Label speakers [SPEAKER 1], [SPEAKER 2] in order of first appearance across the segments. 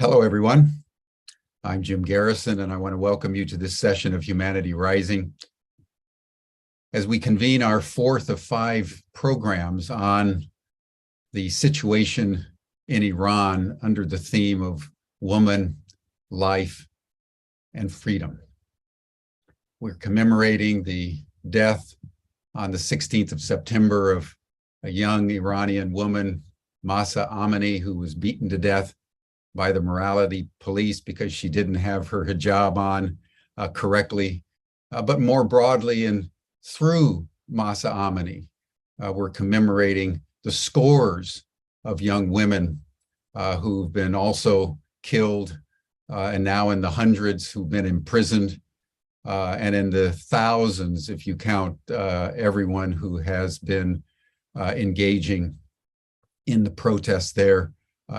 [SPEAKER 1] Hello, everyone. I'm Jim Garrison, and I want to welcome you to this session of Humanity Rising. As we convene our fourth of 5 programs on the situation in Iran under the theme of woman, life, and freedom. We're commemorating the death on the 16th of September of a young Iranian woman, Mahsa Amini, who was beaten to death by the morality police because she didn't have her hijab on correctly. But more broadly, and through Mahsa Amini, we're commemorating the scores of young women who've been also killed, and now in the hundreds who've been imprisoned, and in the thousands, if you count everyone who has been engaging in the protests there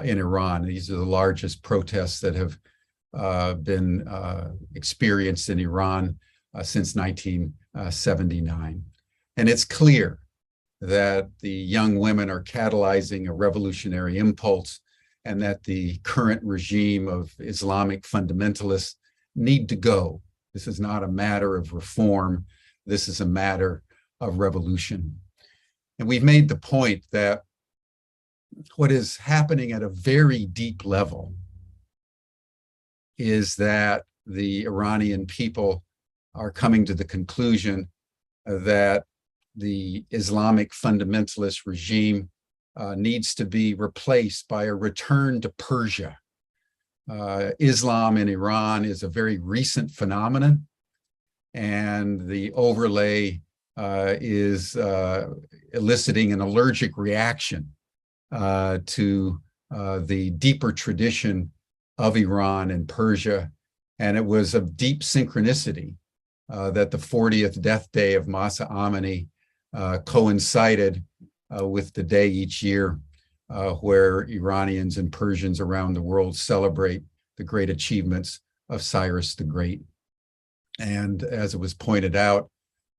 [SPEAKER 1] in Iran. These are the largest protests that have been experienced in Iran since 1979. And it's clear that the young women are catalyzing a revolutionary impulse, and that the current regime of Islamic fundamentalists need to go. This is not a matter of reform. This is a matter of revolution. And we've made the point that what is happening at a very deep level is that the Iranian people are coming to the conclusion that the Islamic fundamentalist regime needs to be replaced by a return to Persia. Islam in Iran is a very recent phenomenon, and the overlay is eliciting an allergic reaction to the deeper tradition of Iran and Persia. And it was of deep synchronicity that the 40th death day of Mahsa Amini coincided with the day each year where Iranians and Persians around the world celebrate the great achievements of Cyrus the Great. And as it was pointed out,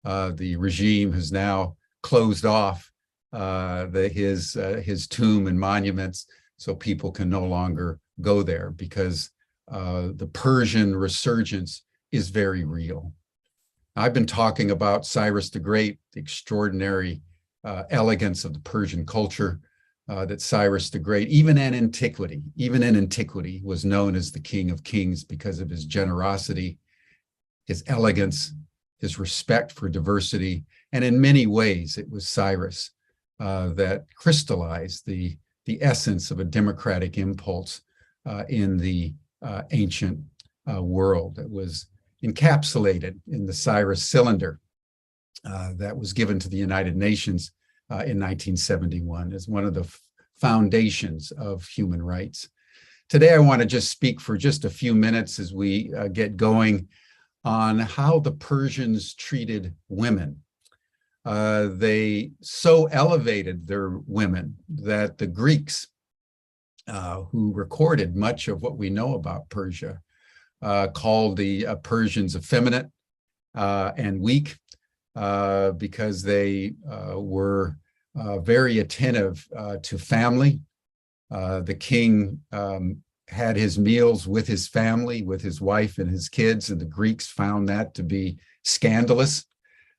[SPEAKER 1] the regime has now closed off his tomb and monuments, so people can no longer go there because the Persian resurgence is very real. I've been talking about Cyrus the Great, the extraordinary elegance of the Persian culture, that Cyrus the Great, even in antiquity, was known as the King of Kings because of his generosity, his elegance, his respect for diversity, and in many ways it was Cyrus that crystallized the essence of a democratic impulse in the ancient world. That was encapsulated in the Cyrus Cylinder that was given to the United Nations in 1971 as one of the foundations of human rights. Today, I want to just speak for just a few minutes as we get going on how the Persians treated women. They so elevated their women that the Greeks, who recorded much of what we know about Persia, called the Persians effeminate and weak because they were very attentive to family. The king had his meals with his family, with his wife and his kids, and the Greeks found that to be scandalous.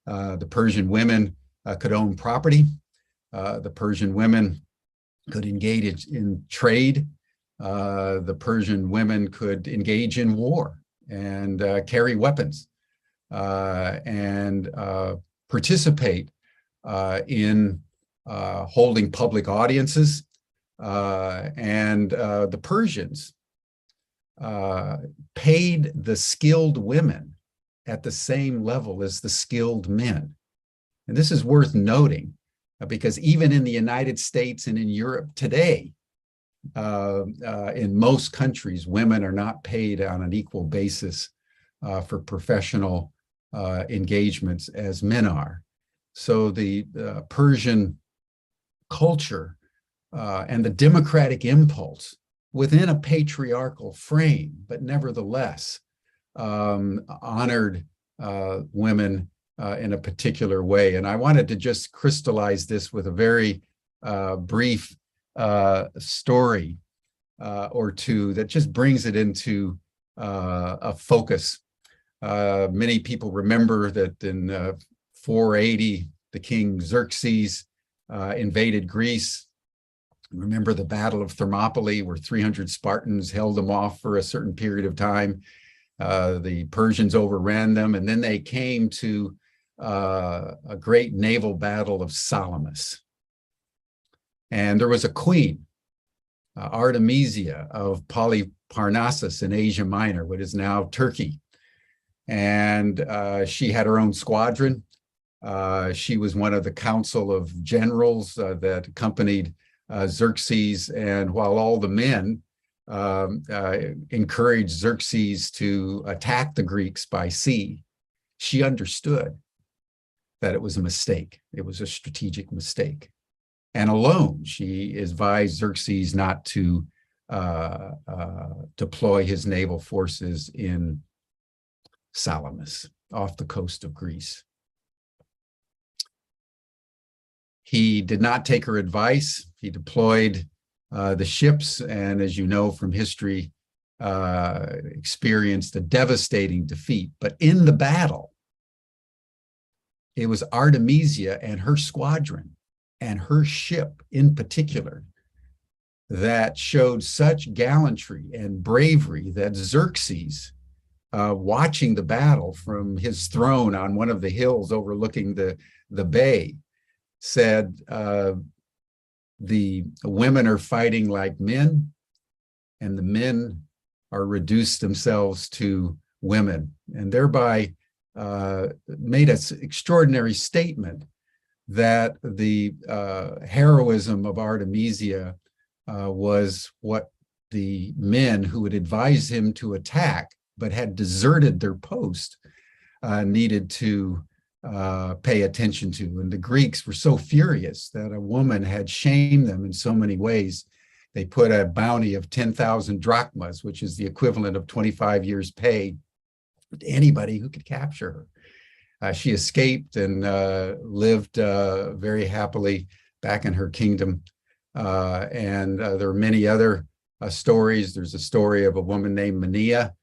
[SPEAKER 1] The Persian women could own property. The Persian women could engage in trade. The Persian women could engage in war and carry weapons and participate in holding public audiences. And the Persians paid the skilled women at the same level as the skilled men. And this is worth noting because even in the United States and in Europe today, in most countries, women are not paid on an equal basis for professional engagements as men are. So the Persian culture and the democratic impulse within a patriarchal frame, but nevertheless honored women in a particular way. And I wanted to just crystallize this with a very brief story or two that just brings it into a focus. Many people remember that in 480, the king Xerxes invaded Greece. Remember the Battle of Thermopylae, where 300 Spartans held them off for a certain period of time. The Persians overran them, and then they came to a great naval battle of Salamis. And there was a queen, Artemisia of Polyparnassus in Asia Minor, what is now Turkey. And she had her own squadron. She was one of the council of generals that accompanied Xerxes. And while all the men encouraged Xerxes to attack the Greeks by sea, she understood that it was a mistake. It was a strategic mistake. And alone, she advised Xerxes not to deploy his naval forces in Salamis, off the coast of Greece. He did not take her advice. He deployed the ships, and as you know from history, experienced a devastating defeat. But in the battle, it was Artemisia and her squadron, and her ship in particular, that showed such gallantry and bravery that Xerxes, watching the battle from his throne on one of the hills overlooking the bay, said, the women are fighting like men, and the men are reduced themselves to women, and thereby made an extraordinary statement that the heroism of Artemisia was what the men who had advised him to attack but had deserted their post needed to pay attention to. And the Greeks were so furious that a woman had shamed them in so many ways. They put a bounty of 10,000 drachmas, which is the equivalent of 25 years' pay, to anybody who could capture her. She escaped and lived very happily back in her kingdom. And there are many other stories. There's a story of a woman named Mania,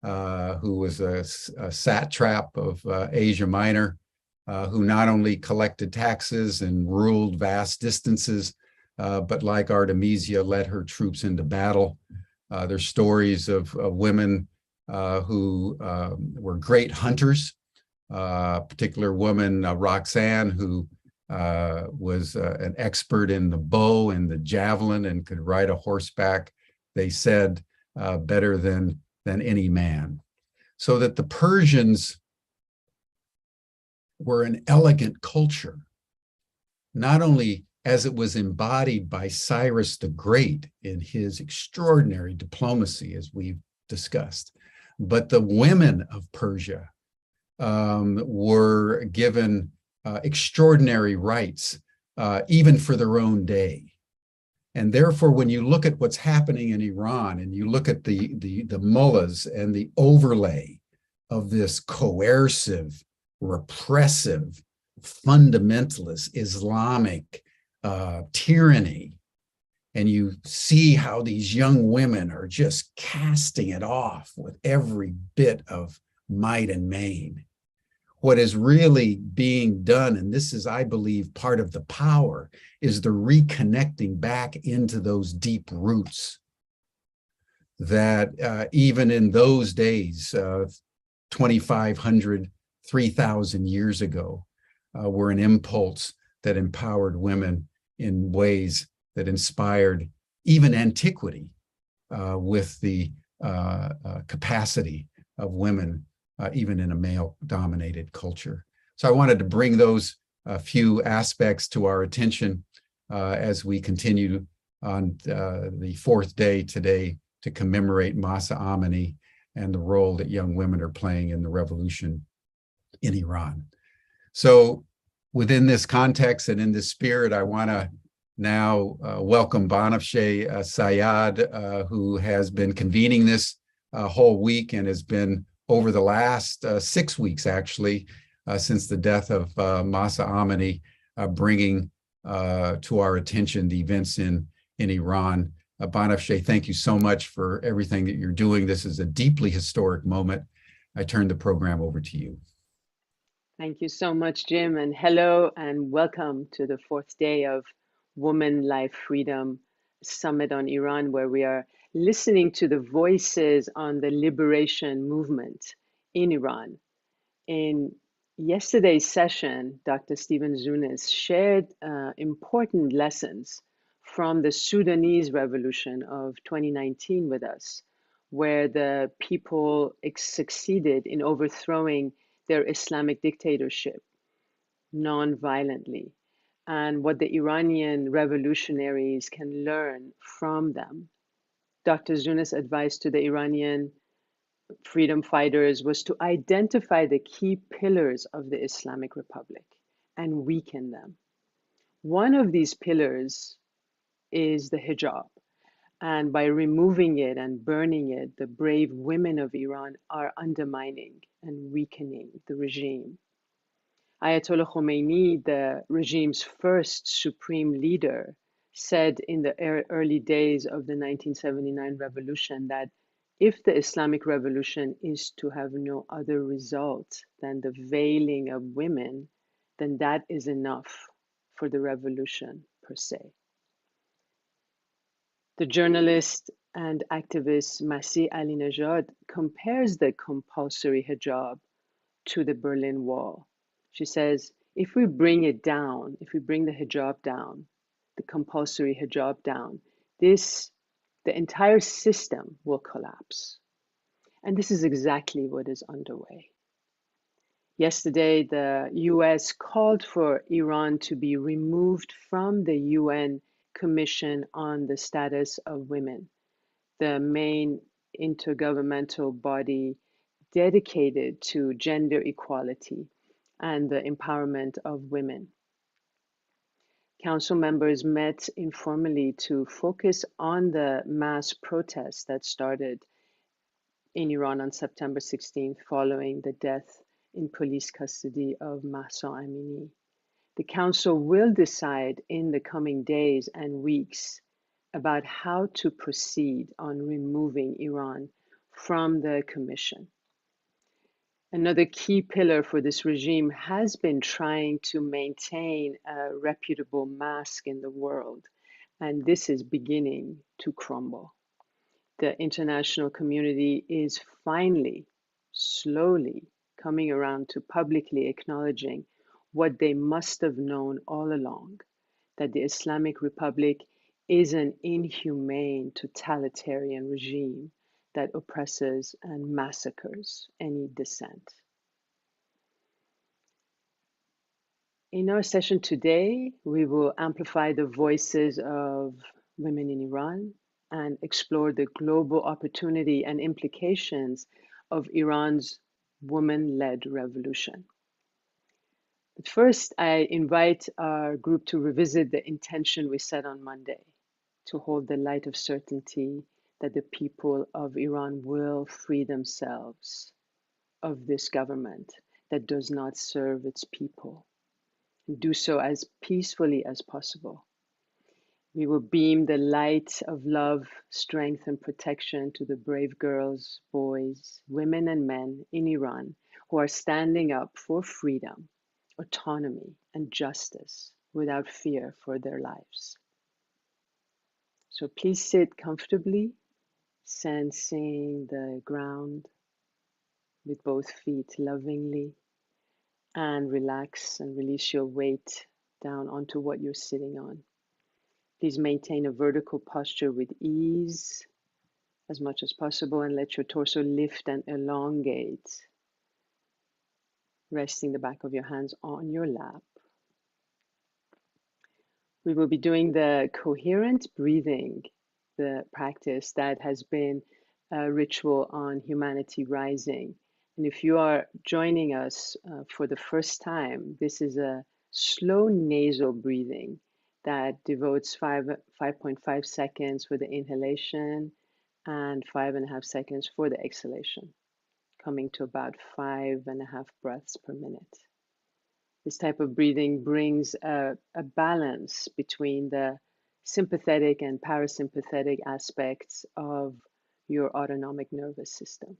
[SPEAKER 1] who was a satrap of Asia Minor, who not only collected taxes and ruled vast distances, but like Artemisia, led her troops into battle. There's stories of women who were great hunters. A particular woman, Roxanne, who was an expert in the bow and the javelin and could ride a horseback, they said, better than any man. So that the Persians were an elegant culture, not only as it was embodied by Cyrus the Great in his extraordinary diplomacy, as we've discussed, but the women of Persia were given extraordinary rights, even for their own day. And therefore, when you look at what's happening in Iran and you look at the mullahs and the overlay of this coercive, repressive, fundamentalist Islamic tyranny, and you see how these young women are just casting it off with every bit of might and main, what is really being done, and this is, I believe, part of the power, is the reconnecting back into those deep roots that even in those days, 2,500, 3,000 years ago, were an impulse that empowered women in ways that inspired even antiquity with the capacity of women, even in a male-dominated culture. So I wanted to bring those few aspects to our attention as we continue on the fourth day today to commemorate Mahsa Amini and the role that young women are playing in the revolution in Iran. So within this context and in this spirit, I want to now welcome Banafsheh Sayyad, who has been convening this whole week and has been over the last 6 weeks, actually, since the death of Mahsa Amini, bringing to our attention the events in Iran Banafsheh, thank you so much for everything that you're doing. This is a deeply historic moment. I turn the program over to you.
[SPEAKER 2] Thank you so much, Jim, and hello and welcome to the fourth day of Woman, Life, Freedom Summit on Iran, where we are listening to the voices on the liberation movement in Iran. In yesterday's session, Dr. Stephen Zunis shared important lessons from the Sudanese revolution of 2019 with us, where the people succeeded in overthrowing their Islamic dictatorship non-violently, and what the Iranian revolutionaries can learn from them. Dr. Zunis' advice to the Iranian freedom fighters was to identify the key pillars of the Islamic Republic and weaken them. One of these pillars is the hijab. And by removing it and burning it, the brave women of Iran are undermining and weakening the regime. Ayatollah Khomeini, the regime's first supreme leader, said in the early days of the 1979 revolution that if the Islamic revolution is to have no other result than the veiling of women, then that is enough for the revolution per se. The journalist and activist Mahsa Amini compares the compulsory hijab to the Berlin Wall. She says, if we bring it down, if we bring the hijab down, the compulsory hijab down, the entire system will collapse. And this is exactly what is underway. Yesterday, the US called for Iran to be removed from the UN Commission on the Status of Women, the main intergovernmental body dedicated to gender equality and the empowerment of women. Council members met informally to focus on the mass protests that started in Iran on September 16th following the death in police custody of Mahsa Amini. The Council will decide in the coming days and weeks about how to proceed on removing Iran from the Commission. Another key pillar for this regime has been trying to maintain a reputable mask in the world, and this is beginning to crumble. The international community is finally, slowly coming around to publicly acknowledging what they must have known all along, that the Islamic Republic is an inhumane, totalitarian regime that oppresses and massacres any dissent. In our session today, we will amplify the voices of women in Iran and explore the global opportunity and implications of Iran's woman-led revolution. But first, I invite our group to revisit the intention we set on Monday, to hold the light of certainty that the people of Iran will free themselves of this government that does not serve its people, and do so as peacefully as possible. We will beam the light of love, strength, and protection to the brave girls, boys, women, and men in Iran who are standing up for freedom, autonomy, and justice without fear for their lives. So please sit comfortably, sensing the ground with both feet lovingly, and relax and release your weight down onto what you're sitting on. Please maintain a vertical posture with ease as much as possible and let your torso lift and elongate, resting the back of your hands on your lap. We will be doing the coherent breathing, the practice that has been a ritual on Humanity Rising. And if you are joining us for the first time, this is a slow nasal breathing that devotes 5.5 seconds for the inhalation and 5.5 seconds for the exhalation, coming to about 5.5 breaths per minute. This type of breathing brings a balance between the sympathetic and parasympathetic aspects of your autonomic nervous system.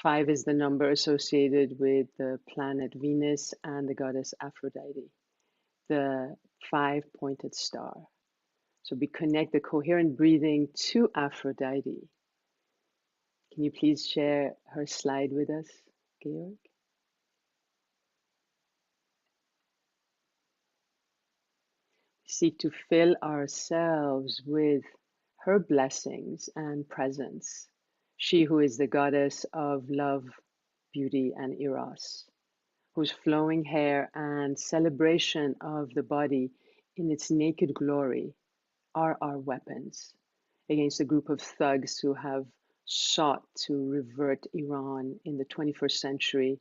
[SPEAKER 2] 5 is the number associated with the planet Venus and the goddess Aphrodite, the 5-pointed star. So we connect the coherent breathing to Aphrodite. Can you please share her slide with us, Georg? We seek to fill ourselves with her blessings and presence. She who is the goddess of love, beauty, and eros, whose flowing hair and celebration of the body in its naked glory are our weapons against a group of thugs who have sought to revert Iran in the 21st century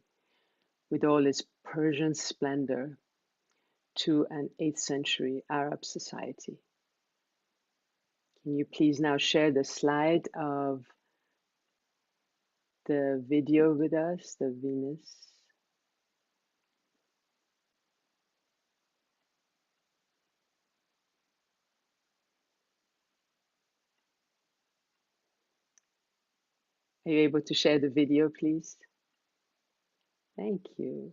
[SPEAKER 2] with all its Persian splendor to an 8th century Arab society. Can you please now share the slide of the video with us, the Venus? Are you able to share the video, please? Thank you.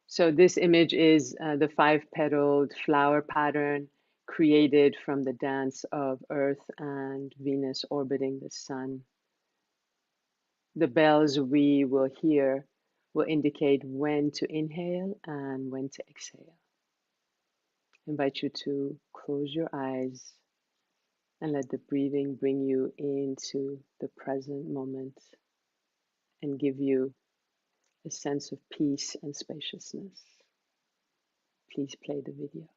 [SPEAKER 2] So this image is the 5-petaled flower pattern created from the dance of Earth and Venus orbiting the Sun. The bells we will hear will indicate when to inhale and when to exhale. I invite you to close your eyes and let the breathing bring you into the present moment and give you a sense of peace and spaciousness. Please play the video.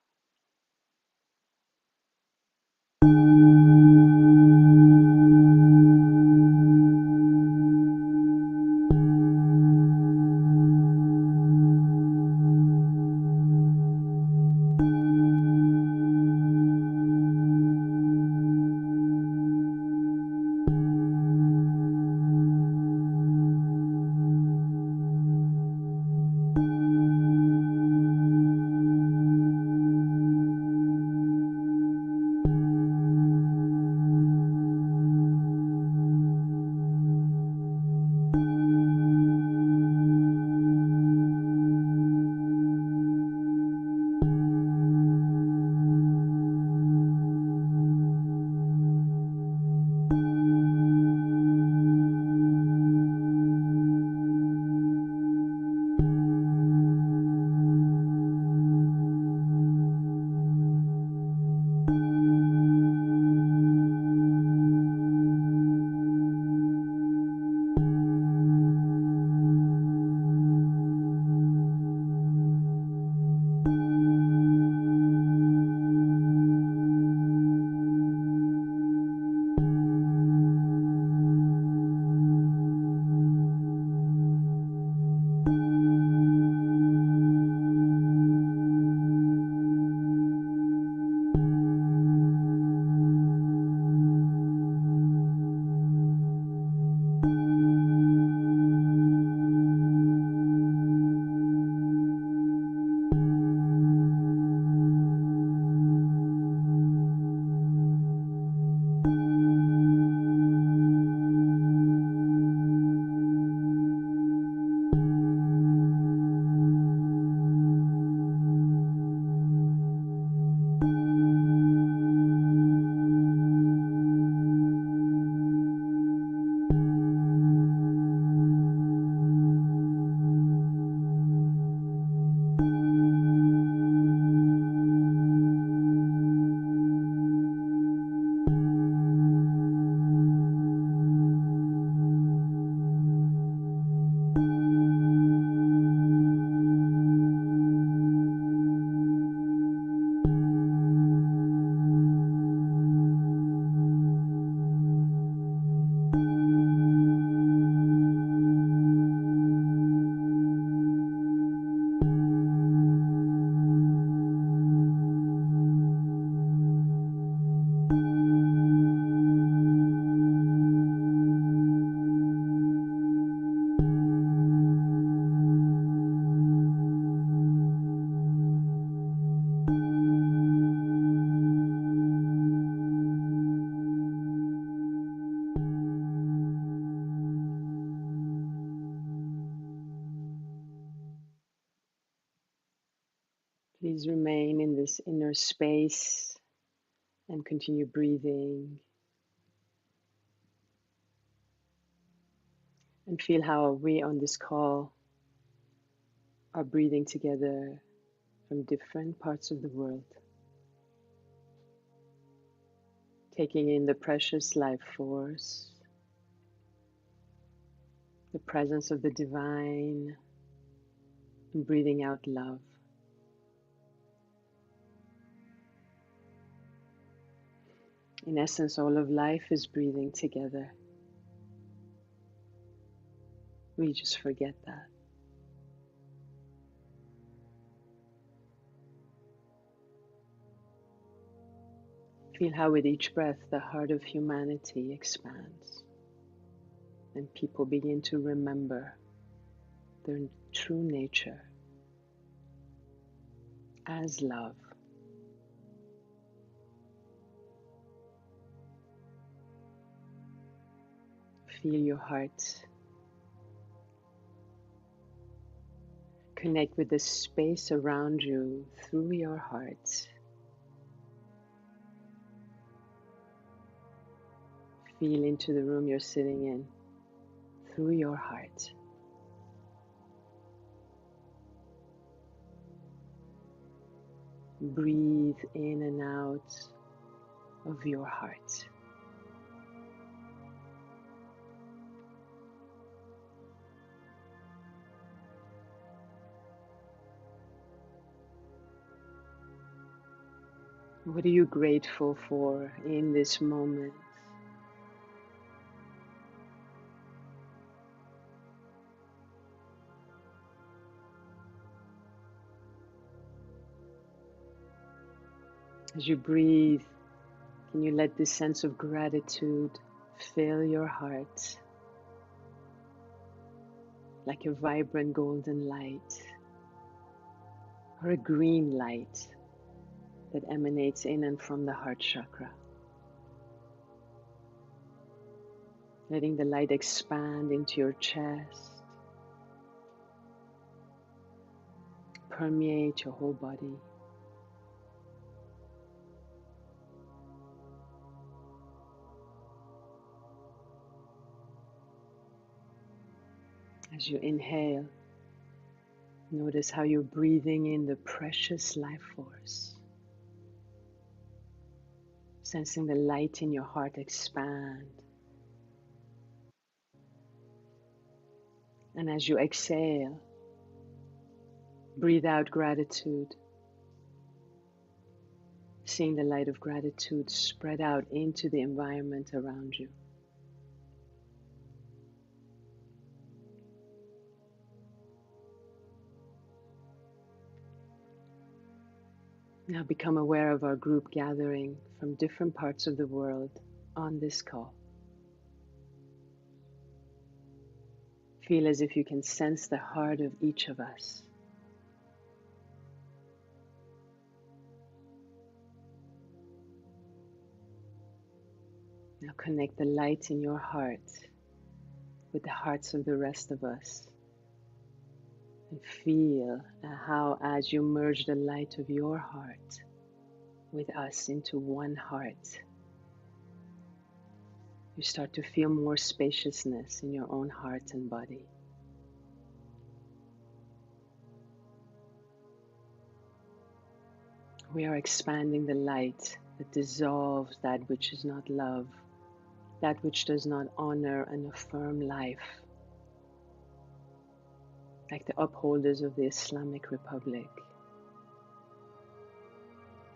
[SPEAKER 2] Please remain in this inner space and continue breathing. And feel how we on this call are breathing together from different parts of the world, taking in the precious life force, the presence of the divine, and breathing out love. In essence, all of life is breathing together. We just forget that. Feel how with each breath the heart of humanity expands and people begin to remember their true nature as love. Feel your heart. Connect with the space around you through your heart. Feel into the room you're sitting in through your heart. Breathe in and out of your heart. What are you grateful for in this moment? As you breathe, can you let this sense of gratitude fill your heart like a vibrant golden light or a green light that emanates in and from the heart chakra? Letting the light expand into your chest, permeate your whole body. As you inhale, notice how you're breathing in the precious life force, sensing the light in your heart expand. And as you exhale, breathe out gratitude, seeing the light of gratitude spread out into the environment around you. Now become aware of our group gathering from different parts of the world on this call. Feel as if you can sense the heart of each of us. Now connect the light in your heart with the hearts of the rest of us. And feel how, as you merge the light of your heart with us into one heart, you start to feel more spaciousness in your own heart and body. We are expanding the light that dissolves that which is not love, that which does not honor and affirm life, like the upholders of the Islamic Republic.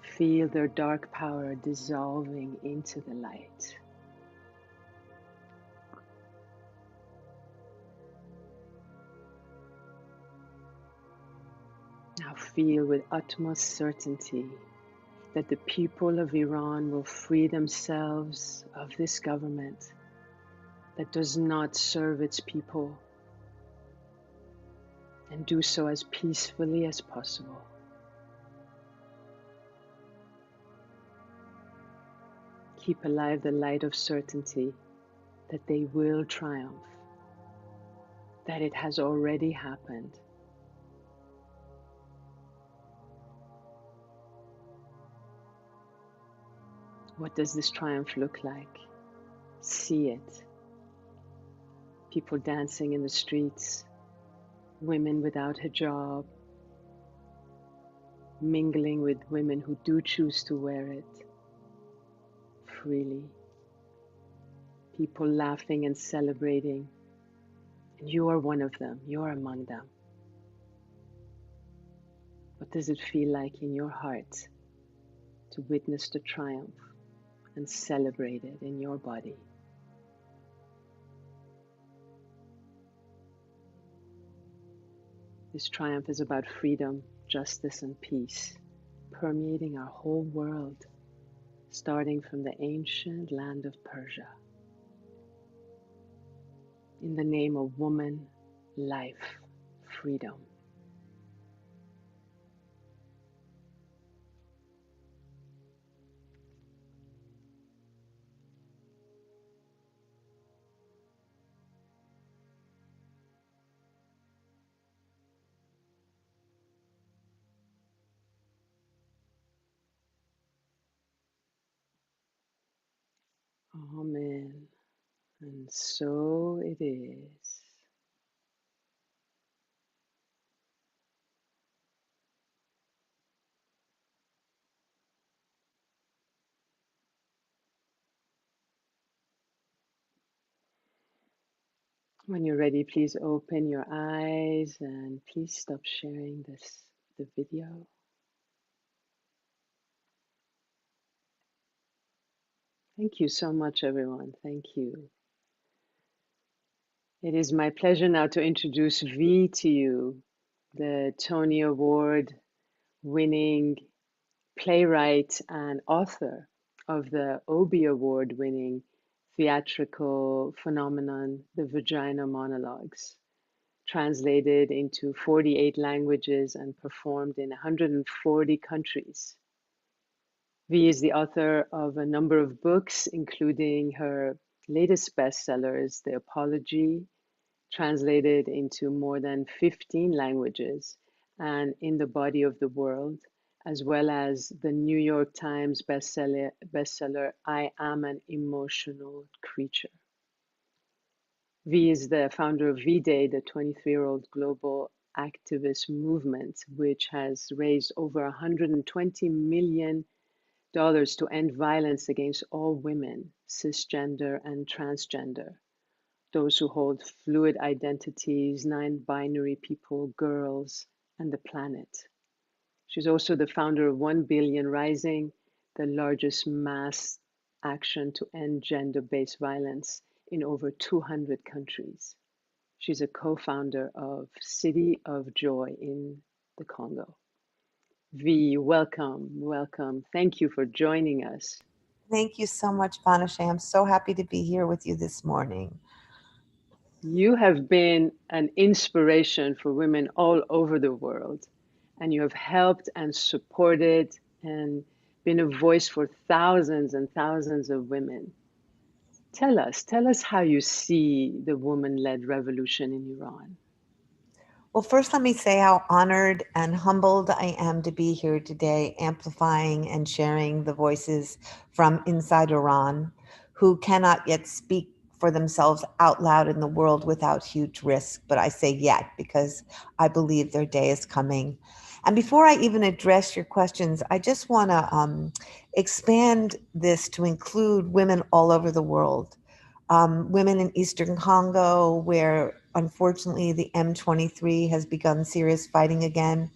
[SPEAKER 2] Feel their dark power dissolving into the light. Now feel with utmost certainty that the people of Iran will free themselves of this government that does not serve its people, and do so as peacefully as possible. Keep alive the light of certainty that they will triumph, that it has already happened. What does this triumph look like? See it. People dancing in the streets, women without hijab, mingling with women who do choose to wear it freely. People laughing and celebrating. And you are one of them. You are among them. What does it feel like in your heart to witness the triumph and celebrate it in your body? This triumph is about freedom, justice, and peace, permeating our whole world, starting from the ancient land of Persia. In the name of woman, life, freedom. Amen. And so it is. When you're ready, please open your eyes and please stop sharing the video. Thank you so much, everyone. Thank you. It is my pleasure now to introduce V to you, the Tony Award winning playwright and author of the Obie Award winning theatrical phenomenon, The Vagina Monologues, translated into 48 languages and performed in 140 countries. V is the author of a number of books, including her latest bestsellers, The Apology, translated into more than 15 languages, and In the Body of the World, as well as the New York Times bestseller I Am an Emotional Creature. V is the founder of V-Day, the 23-year-old global activist movement, which has raised over $120 million to end violence against all women, cisgender and transgender, those who hold fluid identities, non-binary people, girls, and the planet. She's also the founder of 1 Billion Rising, the largest mass action to end gender-based violence in over 200 countries. She's a co-founder of City of Joy in the Congo. V, welcome, welcome. Thank you for joining us.
[SPEAKER 3] Thank you so much, Banafsheh. I'm so happy to be here with you this morning.
[SPEAKER 2] You have been an inspiration for women all over the world, and you have helped and supported and been a voice for thousands and thousands of women. Tell us how you see the woman-led revolution in Iran.
[SPEAKER 3] Well, first, let me say how honored and humbled I am to be here today, amplifying and sharing the voices from inside Iran who cannot yet speak for themselves out loud in the world without huge risk. But I say yet because I believe their day is coming. And before I even address your questions, I just want to expand this to include women all over the world. Women in Eastern Congo, where unfortunately the M23 has begun serious fighting again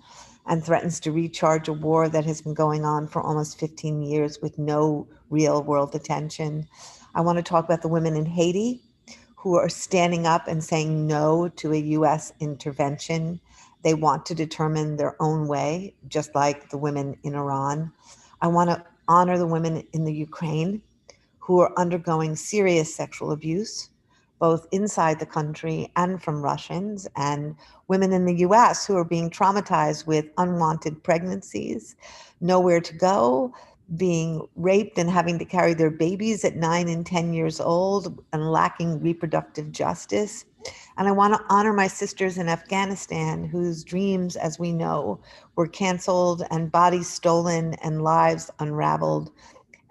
[SPEAKER 3] and threatens to recharge a war that has been going on for almost 15 years with no real world attention. I want to talk about the women in Haiti who are standing up and saying no to a US intervention. They want to determine their own way, just like the women in Iran. I want to honor the women in the Ukraine who are undergoing serious sexual abuse, both inside the country and from Russians, and women in the US who are being traumatized with unwanted pregnancies, nowhere to go, being raped and having to carry their babies at 9 and 10 years old and lacking reproductive justice. And I want to honor my sisters in Afghanistan whose dreams, as we know, were canceled and bodies stolen and lives unraveled,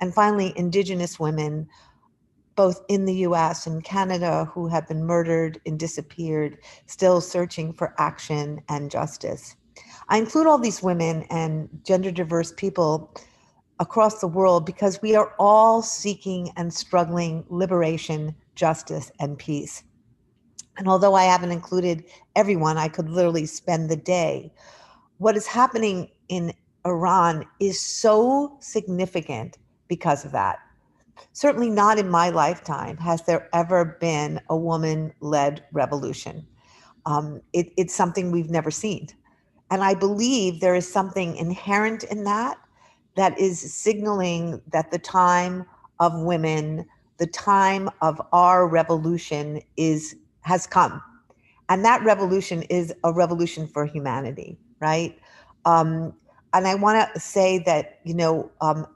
[SPEAKER 3] And finally, Indigenous women, both in the US and Canada, who have been murdered and disappeared, still searching for action and justice. I include all these women and gender diverse people across the world because we are all seeking and struggling liberation, justice, and peace. And although I haven't included everyone, I could literally spend the day. What is happening in Iran is so significant because of that. Certainly not in my lifetime has there ever been a woman-led revolution. It's something we've never seen. And I believe there is something inherent in that that is signaling that the time of women, the time of our revolution has come. And that revolution is a revolution for humanity, right? Um, and I want to say that,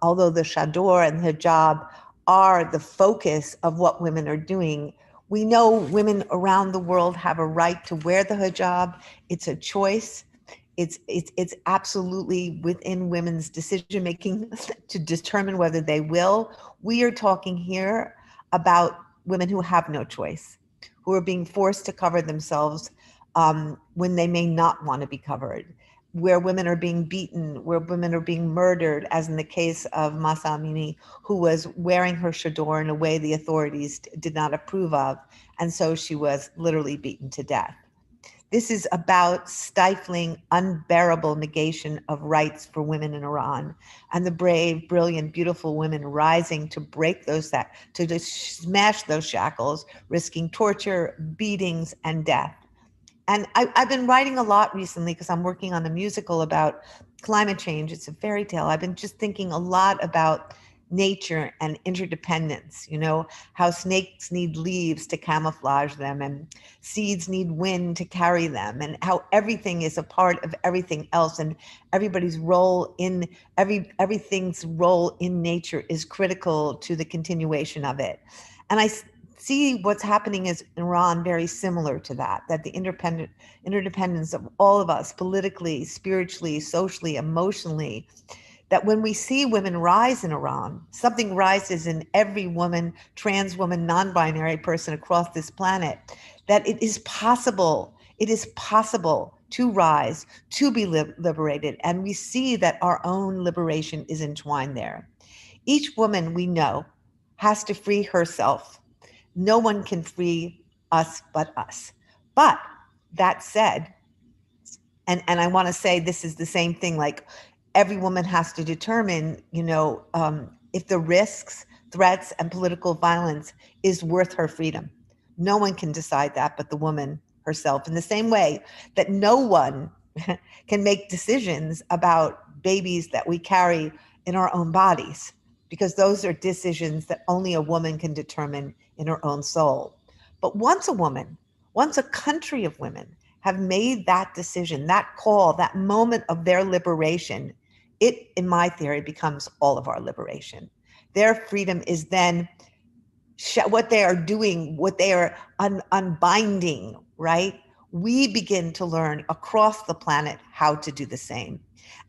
[SPEAKER 3] although the chador and the hijab are the focus of what women are doing, we know women around the world have a right to wear the hijab. It's a choice. It's absolutely within women's decision making to determine whether they will. We are talking here about women who have no choice, who are being forced to cover themselves when they may not want to be covered, where women are being beaten, where women are being murdered, as in the case of Mahsa Amini, who was wearing her chador in a way the authorities did not approve of, and so she was literally beaten to death. This is about stifling unbearable negation of rights for women in Iran, and the brave, brilliant, beautiful women rising to break to just smash those shackles, risking torture, beatings, and death. And I've been writing a lot recently because I'm working on a musical about climate change. It's a fairy tale. I've been just thinking a lot about nature and interdependence, how snakes need leaves to camouflage them and seeds need wind to carry them, and how everything is a part of everything else, and everybody's role in everything's role in nature is critical to the continuation of it. And I see what's happening in Iran very similar to that the interdependence of all of us politically, spiritually, socially, emotionally, that when we see women rise in Iran, something rises in every woman, trans woman, non-binary person across this planet, that it is possible to rise, to be liberated. And we see that our own liberation is entwined there. Each woman we know has to free herself. No one can free us but us. But that said, and I want to say this is the same thing, like every woman has to determine, if the risks, threats, and political violence is worth her freedom. No one can decide that but the woman herself, in the same way that no one can make decisions about babies that we carry in our own bodies, because those are decisions that only a woman can determine in her own soul. But once a country of women have made that decision, that call, that moment of their liberation, it, in my theory, becomes all of our liberation. Their freedom is then what they are doing, what they are unbinding, right? We begin to learn across the planet how to do the same.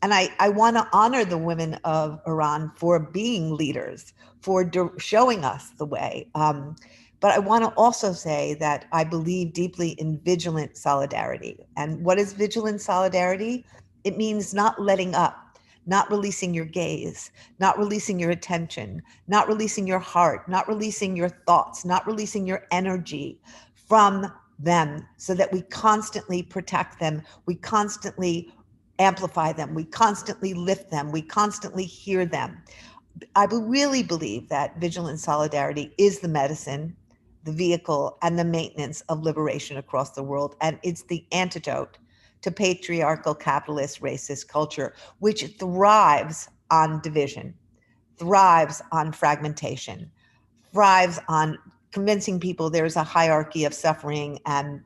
[SPEAKER 3] And I want to honor the women of Iran for being leaders, for showing us the way. But I want to also say that I believe deeply in vigilant solidarity. And what is vigilant solidarity? It means not letting up, not releasing your gaze, not releasing your attention, not releasing your heart, not releasing your thoughts, not releasing your energy from them, so that we constantly protect them, we constantly amplify them, we constantly lift them, we constantly hear them. I really believe that vigilant solidarity is the medicine, the vehicle, and the maintenance of liberation across the world. And it's the antidote to patriarchal, capitalist, racist culture, which thrives on division, thrives on fragmentation, thrives on convincing people there's a hierarchy of suffering and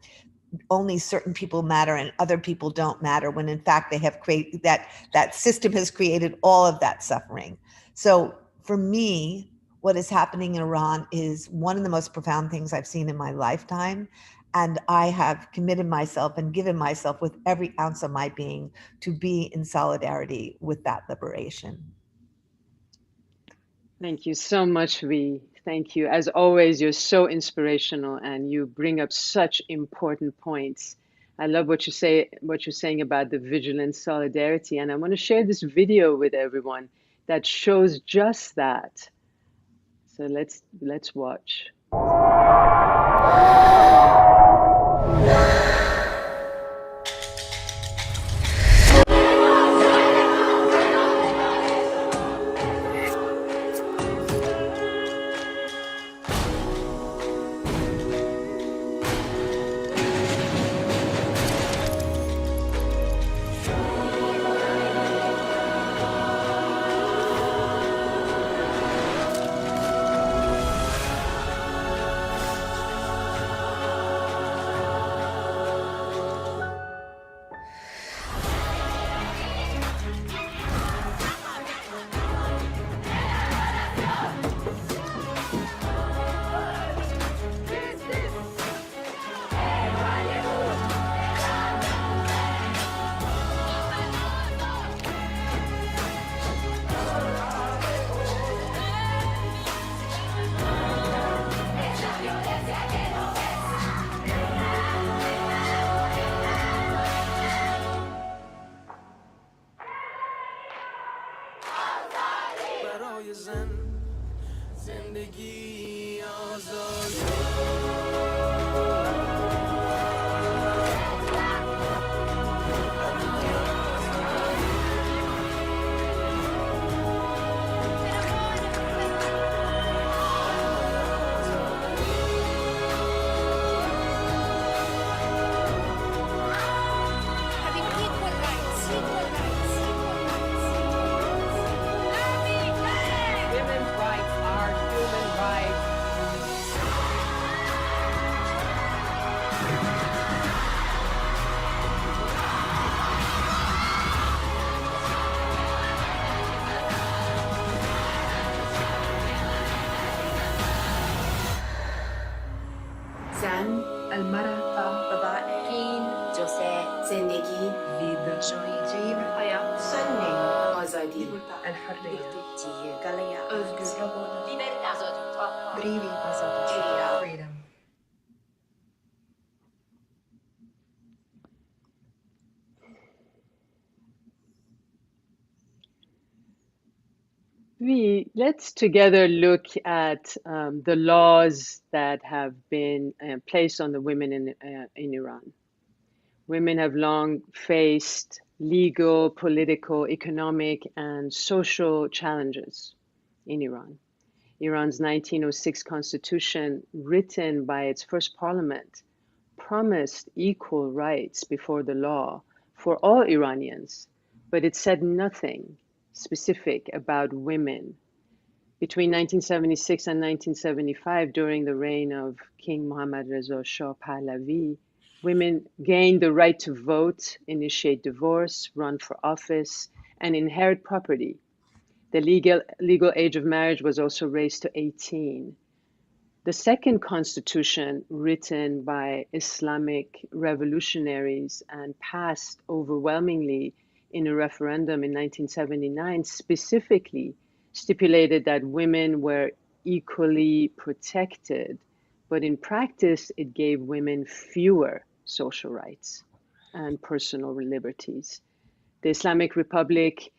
[SPEAKER 3] only certain people matter and other people don't matter, when in fact they have created that system has created all of that suffering. So for me, what is happening in Iran is one of the most profound things I've seen in my lifetime. And I have committed myself and given myself with every ounce of my being to be in solidarity with that liberation.
[SPEAKER 2] Thank you so much, Vi. Thank you. As always, you're so inspirational and you bring up such important points. I love what you say, what you're saying about the vigilant solidarity. And I want to share this video with everyone that shows just that. So let's watch.
[SPEAKER 4] زن المرأة بابائین جوسه زندگی وید شوی حیات سنی آزادی الحرية غالية بريفي freedom.
[SPEAKER 2] Let's together look at the laws that have been placed on the women in Iran. Women have long faced legal, political, economic, and social challenges in Iran. Iran's 1906 constitution, written by its first parliament, promised equal rights before the law for all Iranians, but it said nothing specific about women. Between 1976 and 1975, during the reign of King Mohammad Reza Shah Pahlavi, women gained the right to vote, initiate divorce, run for office, and inherit property. The legal age of marriage was also raised to 18. The second constitution, written by Islamic revolutionaries and passed overwhelmingly in a referendum in 1979, specifically stipulated that women were equally protected, but in practice, it gave women fewer social rights and personal liberties. The Islamic Republic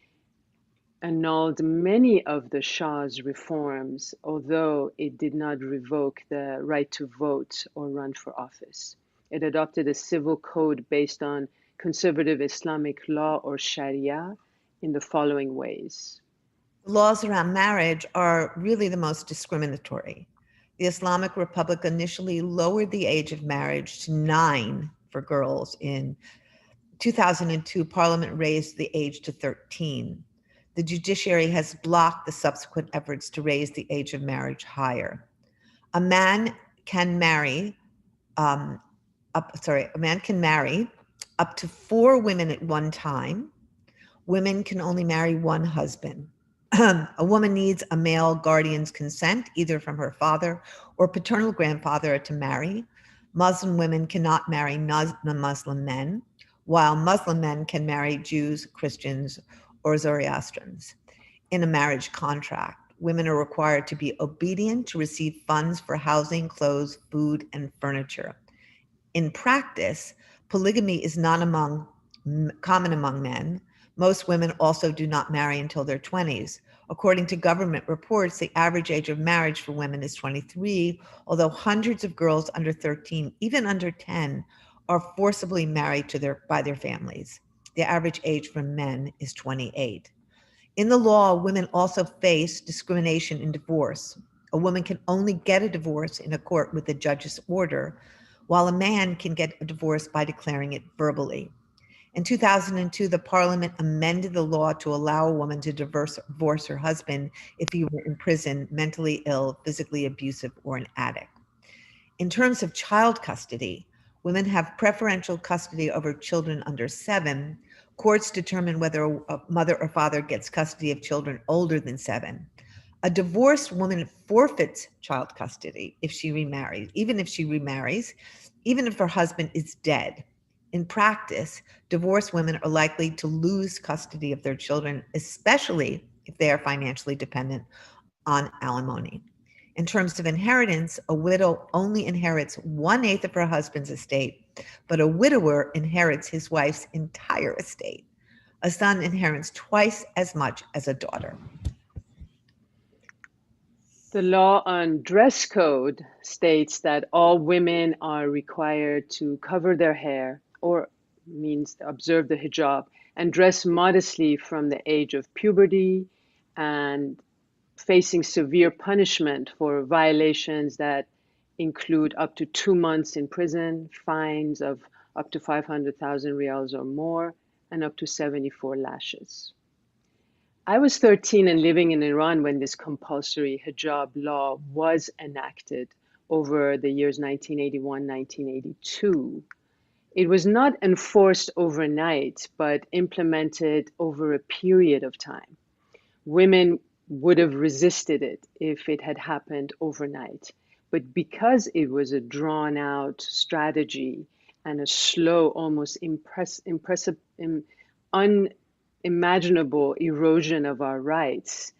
[SPEAKER 2] annulled many of the Shah's reforms, although it did not revoke the right to vote or run for office. It adopted a civil code based on conservative Islamic law or Sharia in the following ways.
[SPEAKER 3] Laws around marriage are really the most discriminatory. The Islamic Republic initially lowered the age of marriage to 9 for girls. In 2002, Parliament raised the age to 13. The judiciary has blocked the subsequent efforts to raise the age of marriage higher. A man can marry up to 4 women at one time. Women can only marry one husband. A woman needs a male guardian's consent, either from her father or paternal grandfather, to marry. Muslim women cannot marry non-Muslim men, while Muslim men can marry Jews, Christians, or Zoroastrians in a marriage contract. women are required to be obedient to receive funds for housing, clothes, food, and furniture. In practice, polygamy is not common among men. Most women also do not marry until their 20s. According to government reports, the average age of marriage for women is 23, although hundreds of girls under 13, even under 10, are forcibly married by their families. The average age for men is 28. In the law, women also face discrimination in divorce. A woman can only get a divorce in a court with a judge's order, while a man can get a divorce by declaring it verbally. In 2002, the parliament amended the law to allow a woman to divorce her husband if he were in prison, mentally ill, physically abusive, or an addict. In terms of child custody, women have preferential custody over children under 7. Courts determine whether a mother or father gets custody of children older than 7. A divorced woman forfeits child custody if she remarries, even if her husband is dead. In practice, divorced women are likely to lose custody of their children, especially if they are financially dependent on alimony. In terms of inheritance, a widow only inherits 1/8 of her husband's estate, but a widower inherits his wife's entire estate. A son inherits twice as much as a daughter.
[SPEAKER 2] The law on dress code states that all women are required to cover their hair, or means observe the hijab, and dress modestly from the age of puberty, and facing severe punishment for violations that include up to 2 months in prison, fines of up to 500,000 riyals or more, and up to 74 lashes. I was 13 and living in Iran when this compulsory hijab law was enacted over the years 1981, 1982. It was not enforced overnight, but implemented over a period of time. Women would have resisted it if it had happened overnight. But because it was a drawn out strategy and a slow, almost unimaginable erosion of our rights,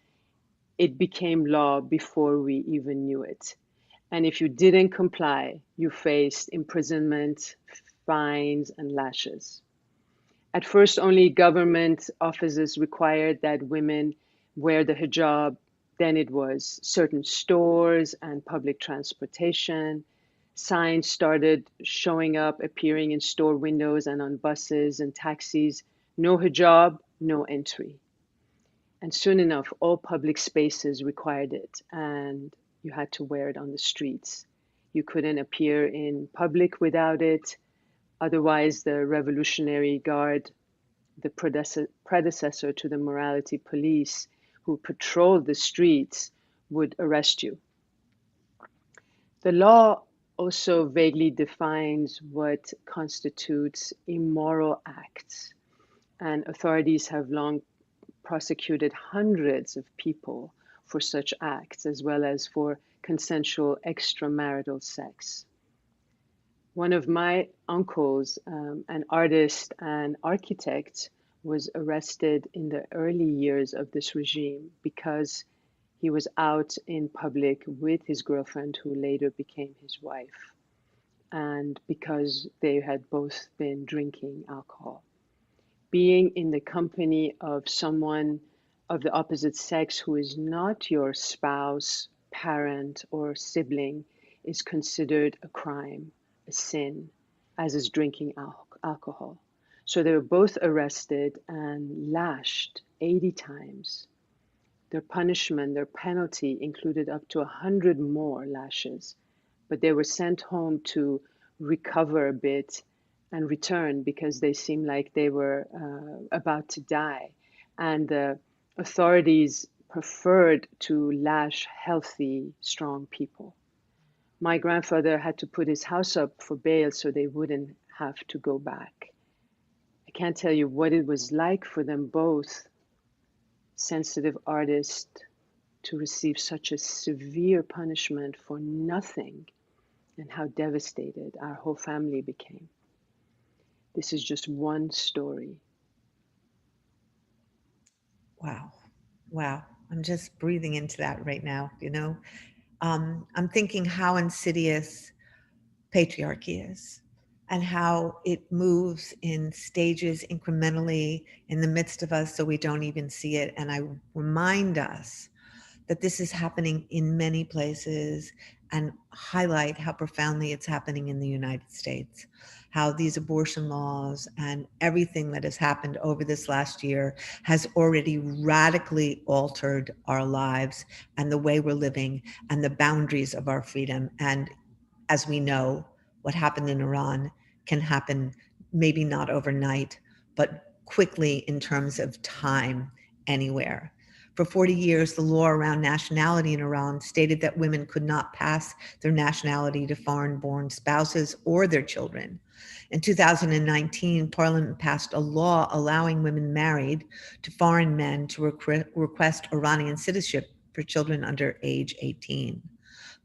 [SPEAKER 2] it became law before we even knew it. And if you didn't comply, you faced imprisonment, fines, and lashes. At first, only government offices required that women wear the hijab. Then it was certain stores and public transportation. Signs started showing up, appearing in store windows and on buses and taxis. No hijab, no entry. And soon enough, all public spaces required it, and you had to wear it on the streets. You couldn't appear in public without it. Otherwise, the Revolutionary Guard, the predecessor to the morality police who patrolled the streets, would arrest you. The law also vaguely defines what constitutes immoral acts, and authorities have long prosecuted hundreds of people for such acts, as well as for consensual extramarital sex. One of my uncles, an artist and architect, was arrested in the early years of this regime because he was out in public with his girlfriend, who later became his wife, and because they had both been drinking alcohol. Being in the company of someone of the opposite sex who is not your spouse, parent, or sibling is considered a crime, a sin, as is drinking alcohol. So they were both arrested and lashed 80 times. Their punishment, their penalty included up to 100 more lashes, but they were sent home to recover a bit and return because they seemed like they were about to die. And the authorities preferred to lash healthy, strong people. My grandfather had to put his house up for bail so they wouldn't have to go back. I can't tell you what it was like for them both, sensitive artists, to receive such a severe punishment for nothing, and how devastated our whole family became. This is just one story.
[SPEAKER 3] Wow. Wow. I'm just breathing into that right now, you know. I'm thinking how insidious patriarchy is and how it moves in stages incrementally in the midst of us so we don't even see it. And I remind us that this is happening in many places and highlight how profoundly it's happening in the United States, how these abortion laws and everything that has happened over this last year has already radically altered our lives and the way we're living and the boundaries of our freedom. And as we know, what happened in Iran can happen maybe not overnight, but quickly in terms of time anywhere. For 40 years, the law around nationality in Iran stated that women could not pass their nationality to foreign-born spouses or their children. In 2019, Parliament passed a law allowing women married to foreign men to request Iranian citizenship for children under age 18.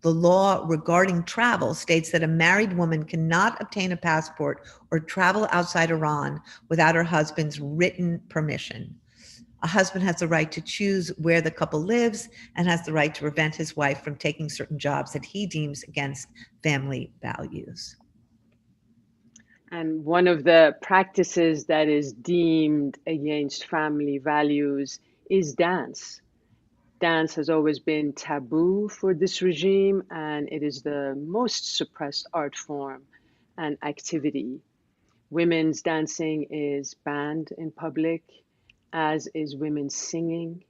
[SPEAKER 3] The law regarding travel states that a married woman cannot obtain a passport or travel outside Iran without her husband's written permission. A husband has the right to choose where the couple lives and has the right to prevent his wife from taking certain jobs that he deems against family values.
[SPEAKER 2] And one of the practices that is deemed against family values is dance. Dance has always been taboo for this regime, and it is the most suppressed art form and activity. Women's dancing is banned in public, as is women's singing.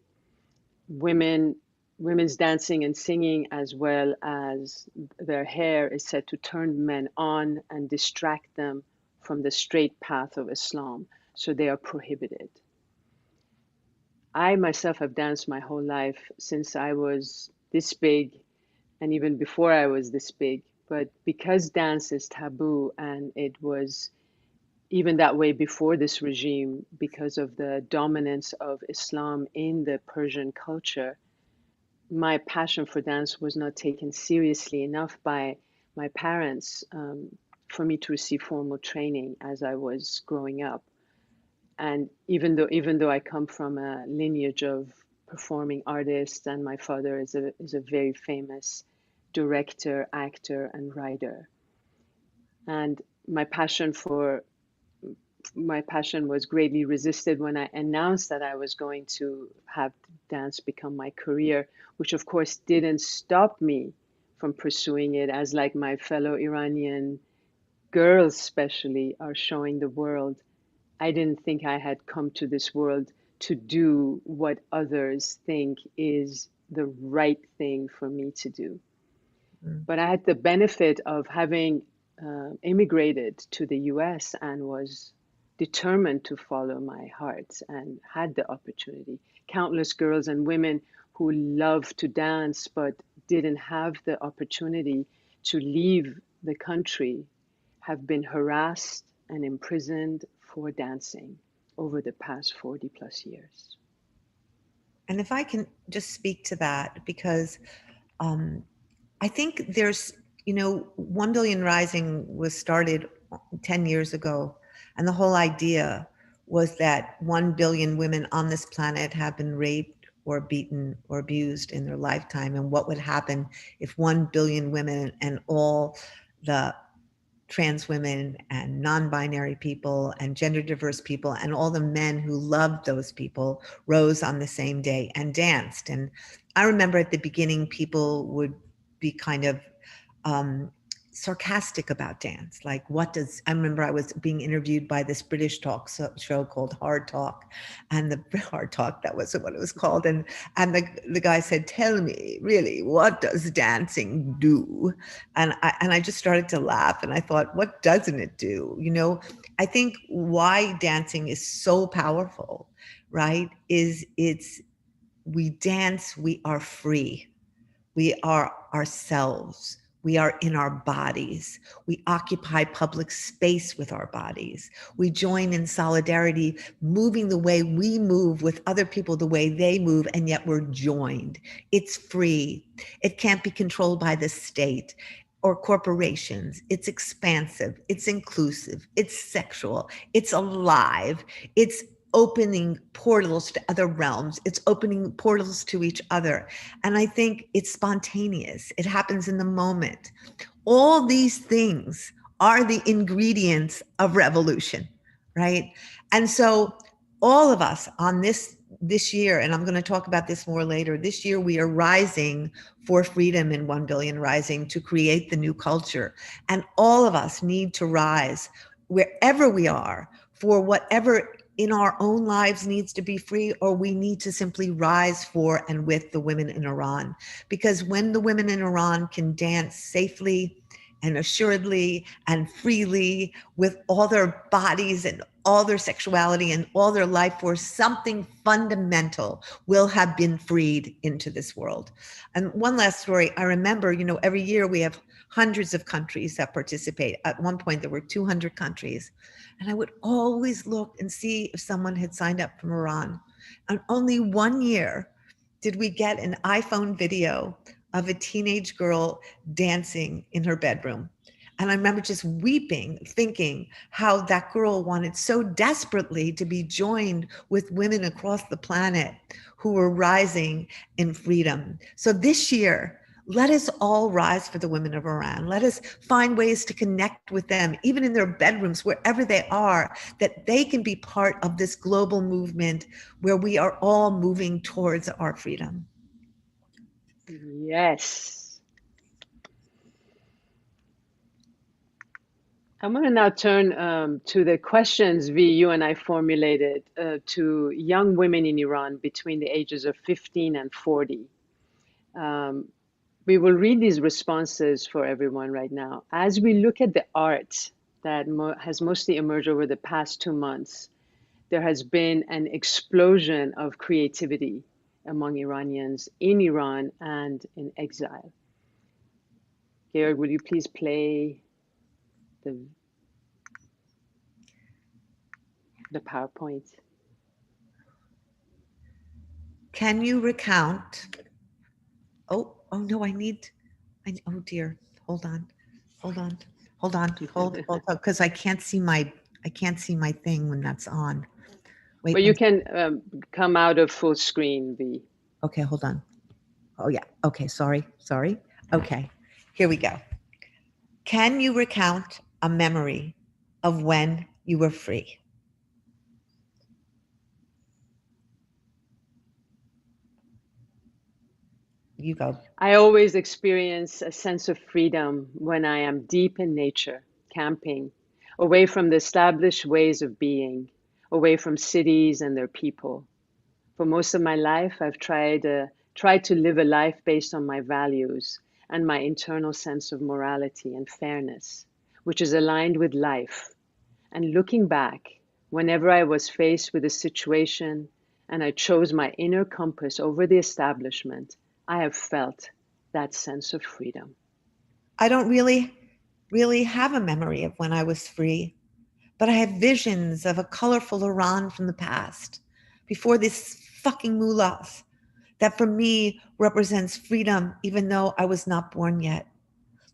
[SPEAKER 2] Women's dancing and singing, as well as their hair, is said to turn men on and distract them from the straight path of Islam, so they are prohibited. I myself have danced my whole life since I was this big, and even before I was this big. But because dance is taboo, and it was even that way before this regime, because of the dominance of Islam in the Persian culture, my passion for dance was not taken seriously enough by my parents for me to receive formal training as I was growing up. And even though I come from a lineage of performing artists, and my father is a very famous director, actor, and writer, and my passion was greatly resisted when I announced that I was going to have dance become my career, which of course didn't stop me from pursuing it, as like my fellow Iranian girls especially are showing the world. I didn't think I had come to this world to do what others think is the right thing for me to do. But I had the benefit of having immigrated to the US and was determined to follow my heart and had the opportunity. Countless girls and women who love to dance but didn't have the opportunity to leave the country have been harassed and imprisoned for dancing over the past 40 plus years.
[SPEAKER 3] And if I can just speak to that, because I think there's, 1 Billion Rising was started 10 years ago. And the whole idea was that 1 billion women on this planet have been raped or beaten or abused in their lifetime. And what would happen if 1 billion women and all the trans women and non-binary people and gender diverse people and all the men who loved those people rose on the same day and danced. And I remember at the beginning, people would be kind of sarcastic about dance. Like, I remember I was being interviewed by this British talk show called Hard Talk, and the Hard Talk, that wasn't what it was called. And the guy said, tell me, really, what does dancing do? And I just started to laugh, and I thought, what doesn't it do? I think why dancing is so powerful, right, is we dance, we are free. We are ourselves. We are in our bodies. We occupy public space with our bodies. We join in solidarity, moving the way we move with other people the way they move, and yet we're joined. It's free. It can't be controlled by the state or corporations. It's expansive. It's inclusive. It's sexual. It's alive. It's opening portals to other realms. It's opening portals to each other. And I think it's spontaneous. It happens in the moment. All these things are the ingredients of revolution, right? And so all of us on this year, and I'm going to talk about this more later, this year we are rising for freedom in 1 Billion Rising to create the new culture. And all of us need to rise wherever we are for whatever in our own lives needs to be free, or we need to simply rise for and with the women in Iran. Because when the women in Iran can dance safely and assuredly and freely with all their bodies and all their sexuality and all their life force, something fundamental will have been freed into this world. And one last story, I remember, every year we have hundreds of countries that participate. At one point, there were 200 countries. And I would always look and see if someone had signed up from Iran. And only one year did we get an iPhone video of a teenage girl dancing in her bedroom. And I remember just weeping, thinking how that girl wanted so desperately to be joined with women across the planet who were rising in freedom. So this year, let us all rise for the women of Iran. Let us find ways to connect with them, even in their bedrooms, wherever they are, that they can be part of this global movement where we are all moving towards our freedom.
[SPEAKER 2] Yes. I'm going to now turn to the questions you and I formulated to young women in Iran between the ages of 15 and 40. We will read these responses for everyone right now. As we look at the art that has mostly emerged over the past 2 months, there has been an explosion of creativity among Iranians in Iran and in exile. Georg, will you please play the PowerPoint?
[SPEAKER 3] Can you recount? Oh no, oh dear, hold on, because I can't see my thing when that's on. Wait.
[SPEAKER 2] But you can come out of full screen, V.
[SPEAKER 3] Okay, hold on. Oh yeah, okay, sorry. Okay, here we go. Can you recount a memory of when you were free? You go.
[SPEAKER 2] I always experience a sense of freedom when I am deep in nature, camping, away from the established ways of being, away from cities and their people. For most of my life, I've tried to live a life based on my values and my internal sense of morality and fairness, which is aligned with life. And looking back, whenever I was faced with a situation and I chose my inner compass over the establishment, I have felt that sense of freedom.
[SPEAKER 3] I don't really have a memory of when I was free, but I have visions of a colorful Iran from the past, before this fucking mullahs, that for me represents freedom, even though I was not born yet.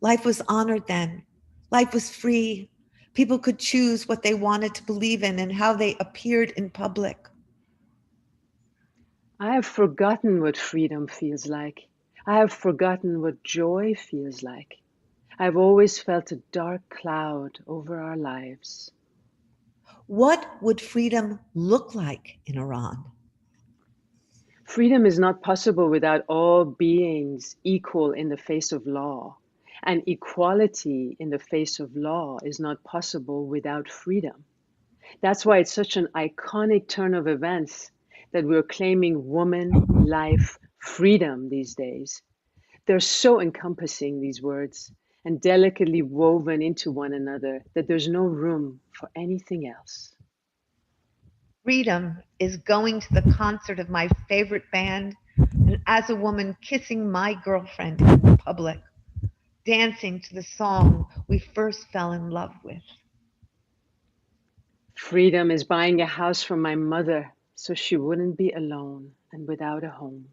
[SPEAKER 3] Life was honored then. Life was free. People could choose what they wanted to believe in and how they appeared in public.
[SPEAKER 2] I have forgotten what freedom feels like. I have forgotten what joy feels like. I've always felt a dark cloud over our lives.
[SPEAKER 3] What would freedom look like in Iran?
[SPEAKER 2] Freedom is not possible without all beings equal in the face of law. And equality in the face of law is not possible without freedom. That's why it's such an iconic turn of events that we're claiming woman, life, freedom these days. They're so encompassing, these words, and delicately woven into one another that there's no room for anything else.
[SPEAKER 3] Freedom is going to the concert of my favorite band, and as a woman, kissing my girlfriend in public, dancing to the song we first fell in love with.
[SPEAKER 2] Freedom is buying a house for my mother so she wouldn't be alone and without a home.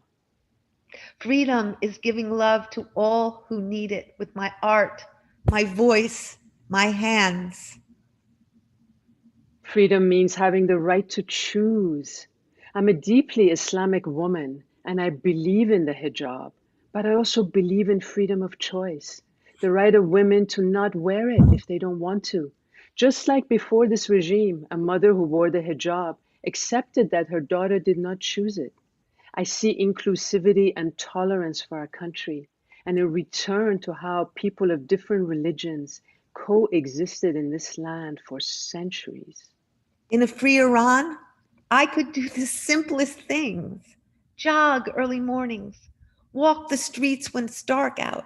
[SPEAKER 3] Freedom is giving love to all who need it with my art, my voice, my hands.
[SPEAKER 2] Freedom means having the right to choose. I'm a deeply Islamic woman and I believe in the hijab, but I also believe in freedom of choice, the right of women to not wear it if they don't want to. Just like before this regime, a mother who wore the hijab accepted that her daughter did not choose it. I see inclusivity and tolerance for our country and a return to how people of different religions coexisted in this land for centuries.
[SPEAKER 3] In a free Iran, I could do the simplest things: jog early mornings, walk the streets when it's dark out,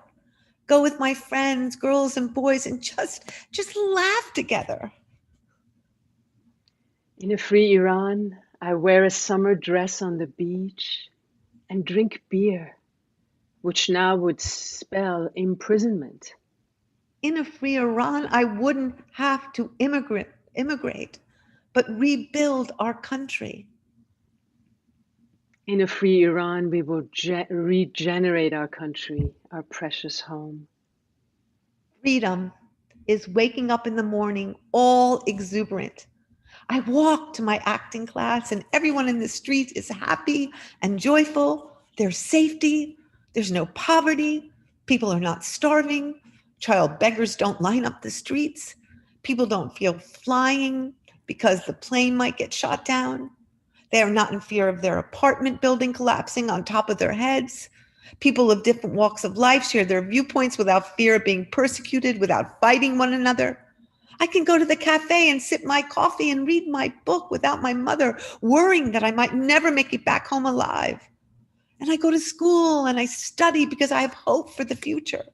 [SPEAKER 3] go with my friends, girls and boys, and just laugh together.
[SPEAKER 2] In a free Iran, I wear a summer dress on the beach and drink beer, which now would spell imprisonment.
[SPEAKER 3] In a free Iran, I wouldn't have to immigrate, but rebuild our country.
[SPEAKER 2] In a free Iran, we will regenerate our country, our precious home.
[SPEAKER 3] Freedom is waking up in the morning all exuberant. I walk to my acting class and everyone in the street is happy and joyful. There's safety. There's no poverty. People are not starving. Child beggars don't line up the streets. People don't feel flying because the plane might get shot down. They are not in fear of their apartment building collapsing on top of their heads. People of different walks of life share their viewpoints without fear of being persecuted, without fighting one another. I can go to the cafe and sip my coffee and read my book without my mother worrying that I might never make it back home alive. And I go to school and I study because I have hope for the future.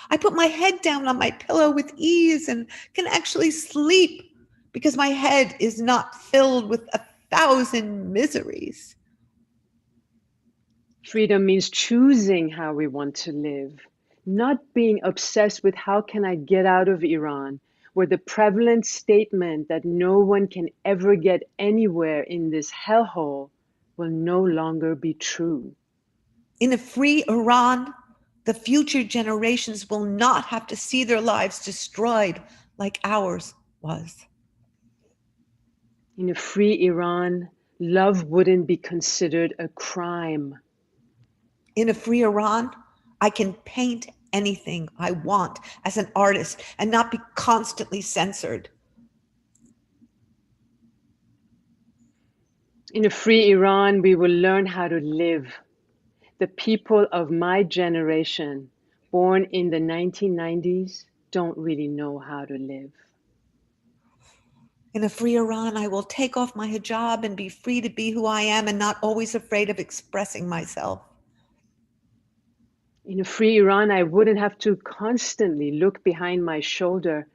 [SPEAKER 3] I put my head down on my pillow with ease and can actually sleep because my head is not filled with 1,000 miseries.
[SPEAKER 2] Freedom means choosing how we want to live, not being obsessed with how can I get out of Iran, where the prevalent statement that no one can ever get anywhere in this hellhole will no longer be true.
[SPEAKER 3] In a free Iran, the future generations will not have to see their lives destroyed like ours was.
[SPEAKER 2] In a free Iran, love wouldn't be considered a crime.
[SPEAKER 3] In a free Iran, I can paint anything I want as an artist and not be constantly censored.
[SPEAKER 2] In a free Iran, we will learn how to live. The people of my generation, born in the 1990s, don't really know how to live.
[SPEAKER 3] In a free Iran, I will take off my hijab and be free to be who I am and not always afraid of expressing myself.
[SPEAKER 2] In a free Iran, I wouldn't have to constantly look behind my shoulder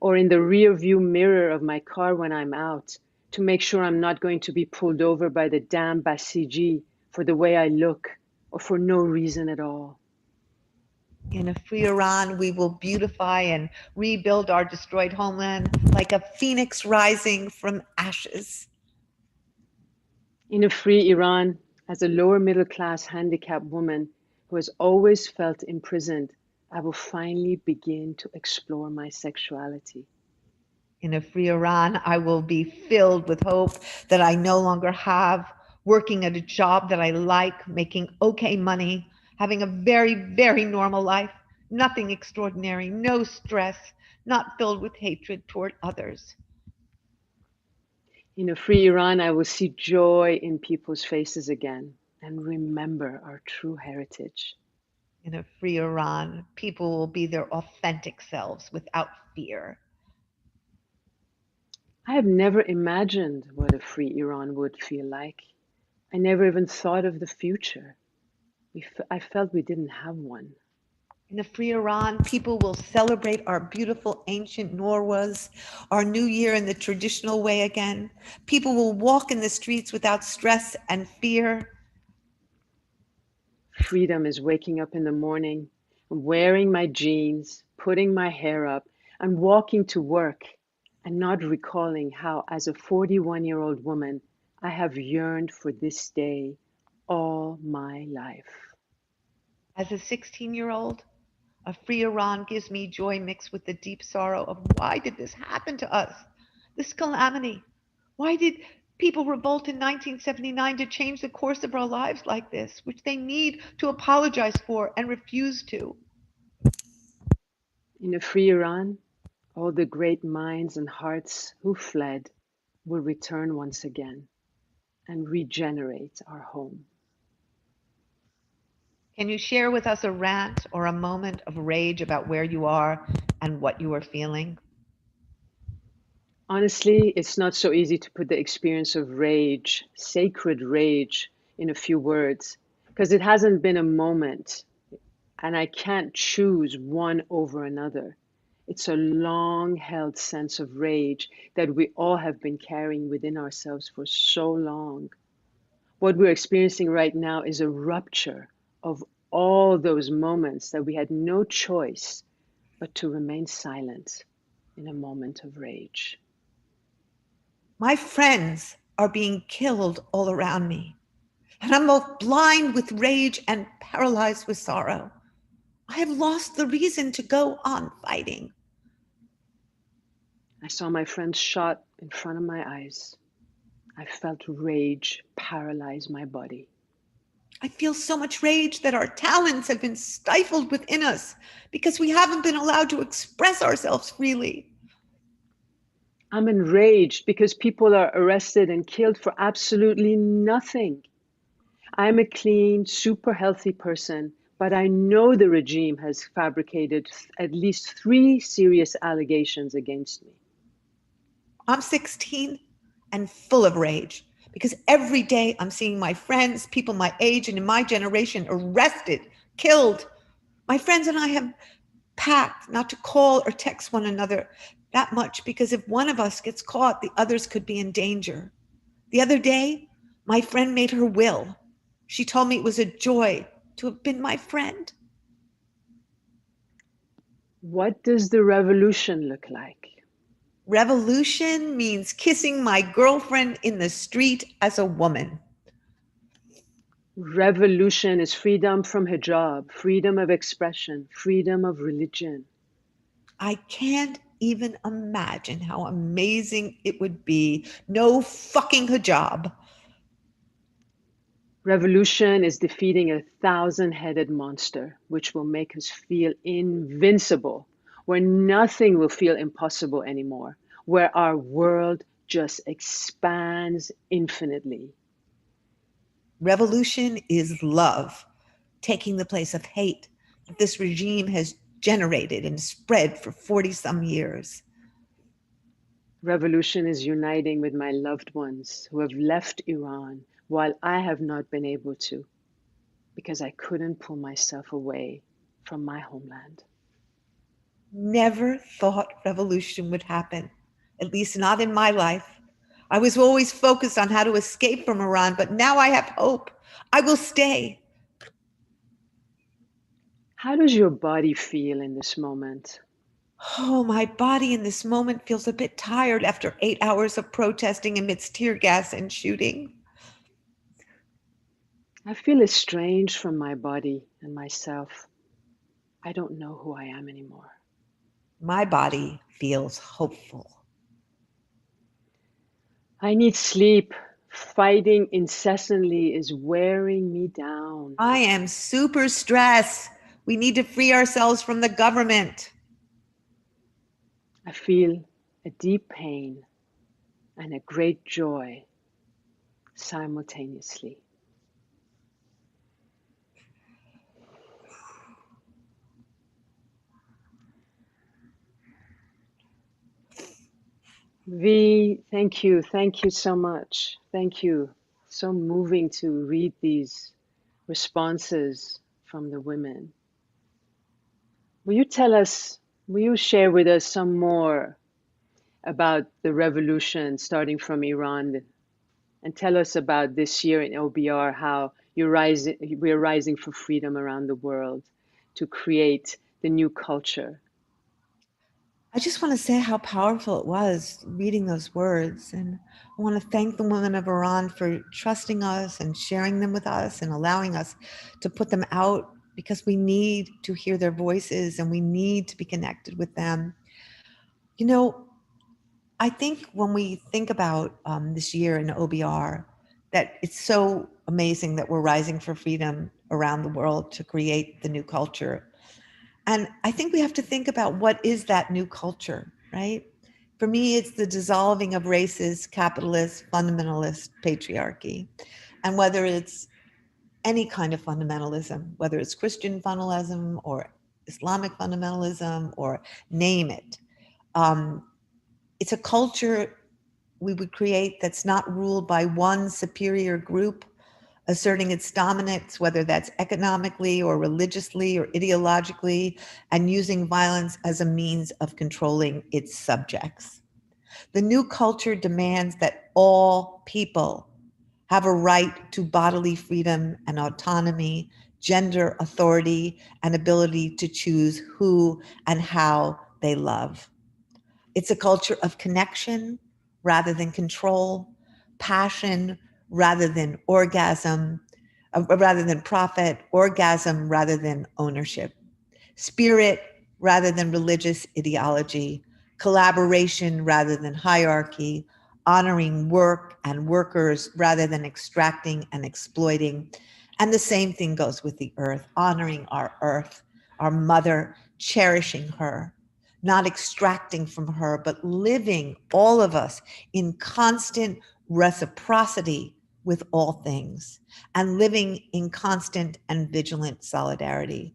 [SPEAKER 2] or in the rear view mirror of my car when I'm out to make sure I'm not going to be pulled over by the damn Basiji for the way I look or for no reason at all.
[SPEAKER 3] In a free Iran, we will beautify and rebuild our destroyed homeland like a phoenix rising from ashes.
[SPEAKER 2] In a free Iran, as a lower middle class handicapped woman who has always felt imprisoned, I will finally begin to explore my sexuality.
[SPEAKER 3] In a free Iran, I will be filled with hope that I no longer have, working at a job that I like, making okay money, having a very, very normal life, nothing extraordinary, no stress, not filled with hatred toward others.
[SPEAKER 2] In a free Iran, I will see joy in people's faces again and remember our true heritage.
[SPEAKER 3] In a free Iran, people will be their authentic selves without fear.
[SPEAKER 2] I have never imagined what a free Iran would feel like. I never even thought of the future. I felt we didn't have one.
[SPEAKER 3] In a free Iran, people will celebrate our beautiful ancient Norwas, our new year in the traditional way again. People will walk in the streets without stress and fear.
[SPEAKER 2] Freedom is waking up in the morning, wearing my jeans, putting my hair up, and walking to work, and not recalling how, as a 41-year-old woman, I have yearned for this day all my life.
[SPEAKER 3] As a 16-year-old, a free Iran gives me joy mixed with the deep sorrow of why did this happen to us? This calamity. Why did people revolt in 1979 to change the course of our lives like this, which they need to apologize for and refuse to?
[SPEAKER 2] In a free Iran, all the great minds and hearts who fled will return once again and regenerate our home.
[SPEAKER 3] Can you share with us a rant or a moment of rage about where you are and what you are feeling?
[SPEAKER 2] Honestly, it's not so easy to put the experience of rage, sacred rage, in a few words, because it hasn't been a moment, and I can't choose one over another. It's a long held sense of rage that we all have been carrying within ourselves for so long. What we're experiencing right now is a rupture of all those moments that we had no choice but to remain silent in a moment of rage.
[SPEAKER 3] My friends are being killed all around me, and I'm both blind with rage and paralyzed with sorrow. I have lost the reason to go on fighting.
[SPEAKER 2] I saw my friends shot in front of my eyes. I felt rage paralyze my body.
[SPEAKER 3] I feel so much rage that our talents have been stifled within us because we haven't been allowed to express ourselves freely.
[SPEAKER 2] I'm enraged because people are arrested and killed for absolutely nothing. I'm a clean, super healthy person, but I know the regime has fabricated at least 3 serious allegations against me.
[SPEAKER 3] I'm 16 and full of rage because every day I'm seeing my friends, people my age and in my generation, arrested, killed. My friends and I have pact not to call or text one another that much because if one of us gets caught, the others could be in danger. The other day, my friend made her will. She told me it was a joy to have been my friend.
[SPEAKER 2] What does the revolution look like?
[SPEAKER 3] Revolution means kissing my girlfriend in the street as a woman.
[SPEAKER 2] Revolution is freedom from hijab, freedom of expression, freedom of religion.
[SPEAKER 3] I can't even imagine how amazing it would be. No fucking hijab.
[SPEAKER 2] Revolution is defeating a 1,000-headed monster, which will make us feel invincible, where nothing will feel impossible anymore, where our world just expands infinitely.
[SPEAKER 3] Revolution is love, taking the place of hate that this regime has generated and spread for 40 some years.
[SPEAKER 2] Revolution is uniting with my loved ones who have left Iran while I have not been able to, because I couldn't pull myself away from my homeland.
[SPEAKER 3] Never thought revolution would happen, at least not in my life. I was always focused on how to escape from Iran, but now I have hope. I will stay.
[SPEAKER 2] How does your body feel in this moment?
[SPEAKER 3] Oh, my body in this moment feels a bit tired after 8 hours of protesting amidst tear gas and shooting.
[SPEAKER 2] I feel estranged from my body and myself. I don't know who I am anymore.
[SPEAKER 3] My body feels hopeful.
[SPEAKER 2] I need sleep. Fighting incessantly is wearing me down.
[SPEAKER 3] I am super stressed. We need to free ourselves from the government.
[SPEAKER 2] I feel a deep pain and a great joy simultaneously. V, thank you. Thank you so much. Thank you. So moving to read these responses from the women. Will you share with us some more about the revolution starting from Iran and tell us about this year in OBR, how we're rising for freedom around the world to create the new culture.
[SPEAKER 3] I just want to say how powerful it was reading those words. And I want to thank the women of Iran for trusting us and sharing them with us and allowing us to put them out because we need to hear their voices and we need to be connected with them. You know, I think when we think about this year in OBR, that it's so amazing that we're rising for freedom around the world to create the new culture. And I think we have to think about what is that new culture, right? For me, it's the dissolving of racist, capitalist, fundamentalist patriarchy. And whether it's any kind of fundamentalism, whether it's Christian fundamentalism or Islamic fundamentalism or name it, it's a culture we would create that's not ruled by one superior group asserting its dominance, whether that's economically or religiously or ideologically, and using violence as a means of controlling its subjects. The new culture demands that all people have a right to bodily freedom and autonomy, gender authority, and ability to choose who and how they love. It's a culture of connection rather than control, passion rather than orgasm, rather than profit, orgasm rather than ownership, spirit rather than religious ideology, collaboration rather than hierarchy, honoring work and workers rather than extracting and exploiting. And the same thing goes with the earth, honoring our earth, our mother, cherishing her, not extracting from her, but living, all of us, in constant reciprocity with all things and living in constant and vigilant solidarity.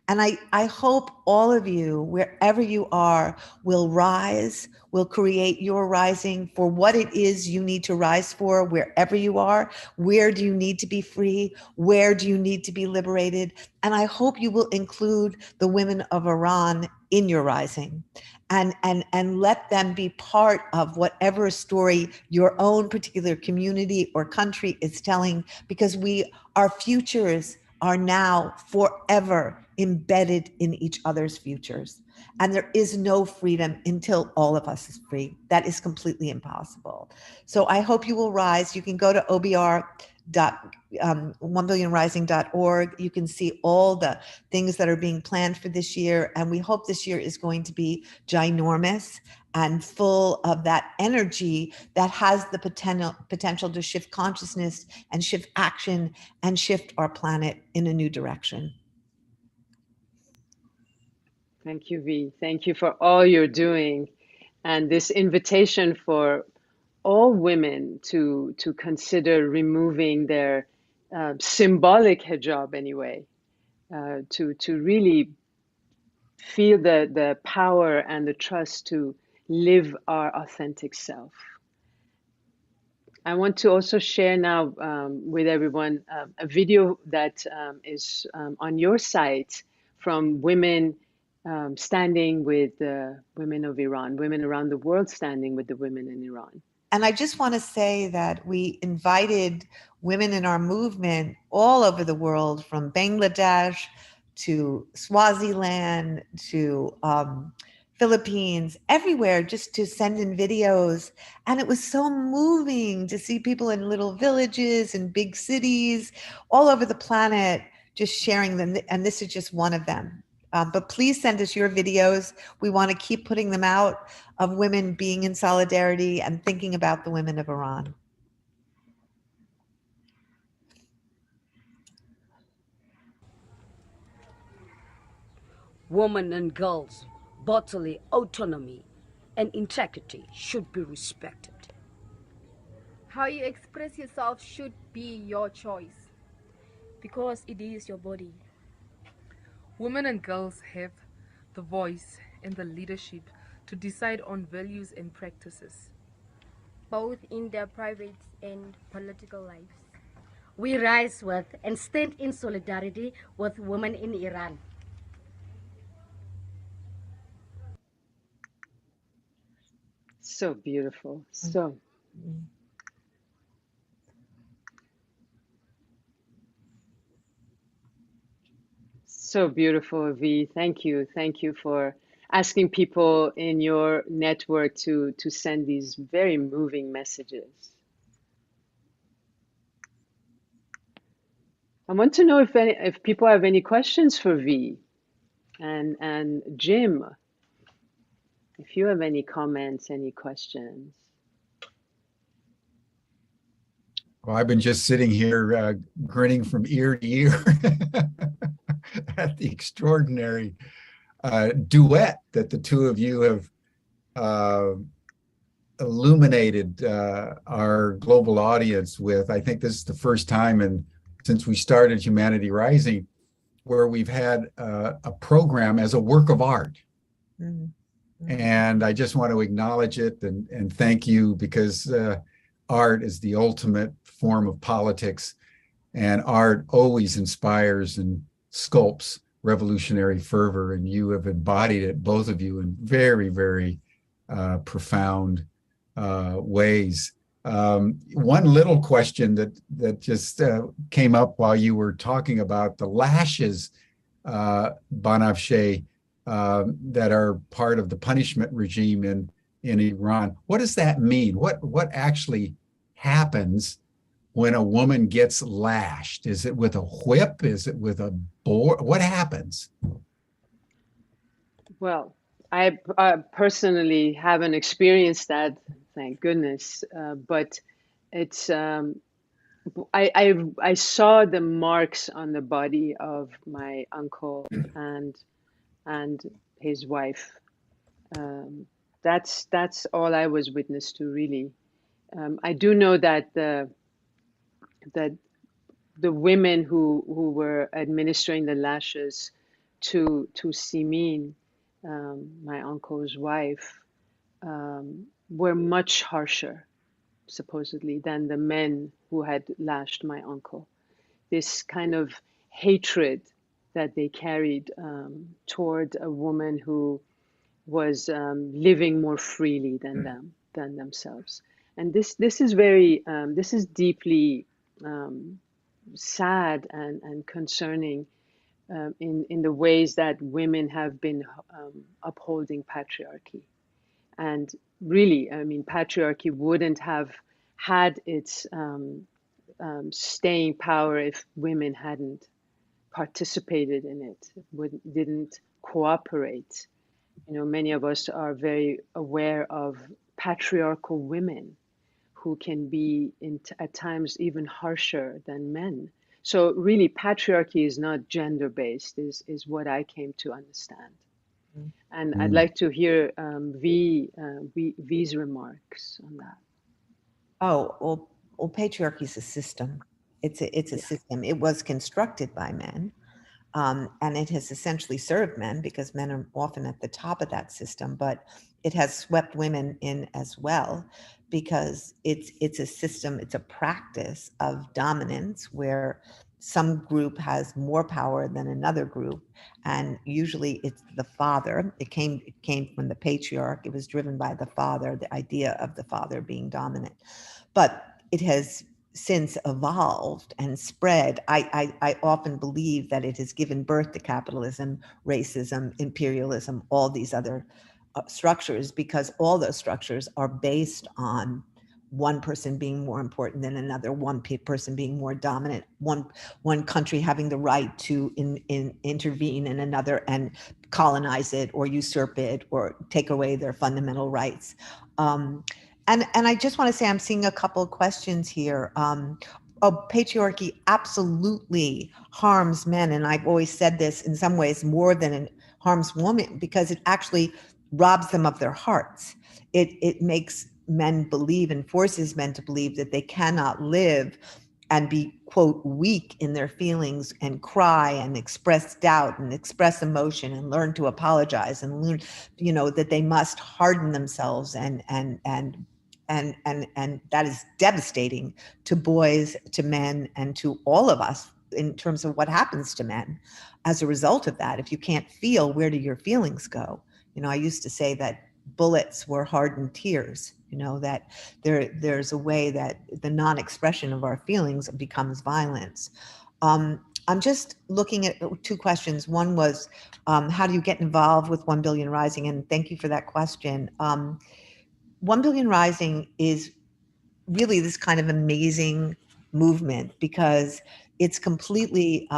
[SPEAKER 3] And I hope all of you, wherever you are, will rise, will create your rising for what it is you need to rise for, wherever you are. Where do you need to be free? Where do you need to be liberated? And I hope you will include the women of Iran in your rising and let them be part of whatever story your own particular community or country is telling, because our futures are now forever embedded in each other's futures. And there is no freedom until all of us is free. That is completely impossible. So I hope you will rise. You can go to OBR.1billionrising.org. You can see all the things that are being planned for this year. And we hope this year is going to be ginormous and full of that energy that has the potential to shift consciousness and shift action and shift our planet in a new direction.
[SPEAKER 2] Thank you, V. Thank you for all you're doing, and this invitation for all women to consider removing their symbolic hijab anyway, to really feel the power and the trust to live our authentic self. I want to also share now with everyone a video that is on your site from women standing with the women of Iran, women around the world standing with the women in Iran.
[SPEAKER 3] And I just want to say that we invited women in our movement all over the world, from Bangladesh to Swaziland to Philippines, everywhere, just to send in videos. And it was so moving to see people in little villages and big cities all over the planet just sharing them. And this is just one of them. But please send us your videos. We want to keep putting them out of women being in solidarity and thinking about the women of Iran.
[SPEAKER 5] Women and girls' bodily autonomy and integrity should be respected.
[SPEAKER 6] How you express yourself should be your choice,
[SPEAKER 4] because it is your body.
[SPEAKER 7] Women and girls have the voice and the leadership to decide on values and practices,
[SPEAKER 6] both in their private and political lives.
[SPEAKER 5] We rise with and stand in solidarity with women in Iran.
[SPEAKER 2] So beautiful. So. So beautiful, V. Thank you. Thank you for asking people in your network to send these very moving messages. I want to know if people have any questions for V and Jim. If you have any comments, any questions.
[SPEAKER 1] Well, I've been just sitting here grinning from ear to ear at the extraordinary duet that the two of you have uh, illuminated our global audience with. I think this is the first time since we started Humanity Rising where we've had a program as a work of art. Mm-hmm. And I just want to acknowledge it and thank you, because art is the ultimate form of politics, and art always inspires and sculpts revolutionary fervor, and you have embodied it, both of you, in very, very profound ways. One little question that just came up while you were talking about the lashes, Banafsheh, that are part of the punishment regime in Iran. What does that mean? What actually happens when a woman gets lashed? Is it with a whip? Is it with a board? What happens?
[SPEAKER 2] Well, I personally haven't experienced that, thank goodness. But it's I saw the marks on the body of my uncle and his wife. That's all I was witness to, really. I do know that the women who were administering the lashes to Simin, my uncle's wife, were much harsher, supposedly, than the men who had lashed my uncle. This kind of hatred that they carried toward a woman who was living more freely than themselves. And this is very this is deeply sad and concerning in the ways that women have been upholding patriarchy. And really, I mean, patriarchy wouldn't have had its staying power if women hadn't participated in it, didn't cooperate. You know, many of us are very aware of patriarchal women who can be at times even harsher than men. So really, patriarchy is not gender-based, is what I came to understand. And I'd like to hear V's remarks on that.
[SPEAKER 3] Oh, well, patriarchy is a system. It's a system. It was constructed by men. And it has essentially served men, because men are often at the top of that system, but it has swept women in as well, because it's a system, it's a practice of dominance where some group has more power than another group, and usually it's the father. It came from the patriarch. It was driven by the father, the idea of the father being dominant, but it has since evolved and spread. I often believe that it has given birth to capitalism, racism, imperialism, all these other structures, because all those structures are based on one person being more important than another, one person being more dominant, one country having the right to intervene in another and colonize it or usurp it or take away their fundamental rights. And I just want to say, I'm seeing a couple of questions here. Patriarchy absolutely harms men, and I've always said this, in some ways more than it harms women, because it actually robs them of their hearts. It makes men believe and forces men to believe that they cannot live and be, quote, weak in their feelings and cry and express doubt and express emotion and learn to apologize and learn, that they must harden themselves and that is devastating to boys, to men, and to all of us in terms of what happens to men as a result of that. If you can't feel, where do your feelings go? I used to say that bullets were hardened tears, that there's a way that the non-expression of our feelings becomes violence. I'm just looking at two questions. One was, how do you get involved with 1 Billion Rising? And thank you for that question. 1 Billion Rising is really this kind of amazing movement, because it's completely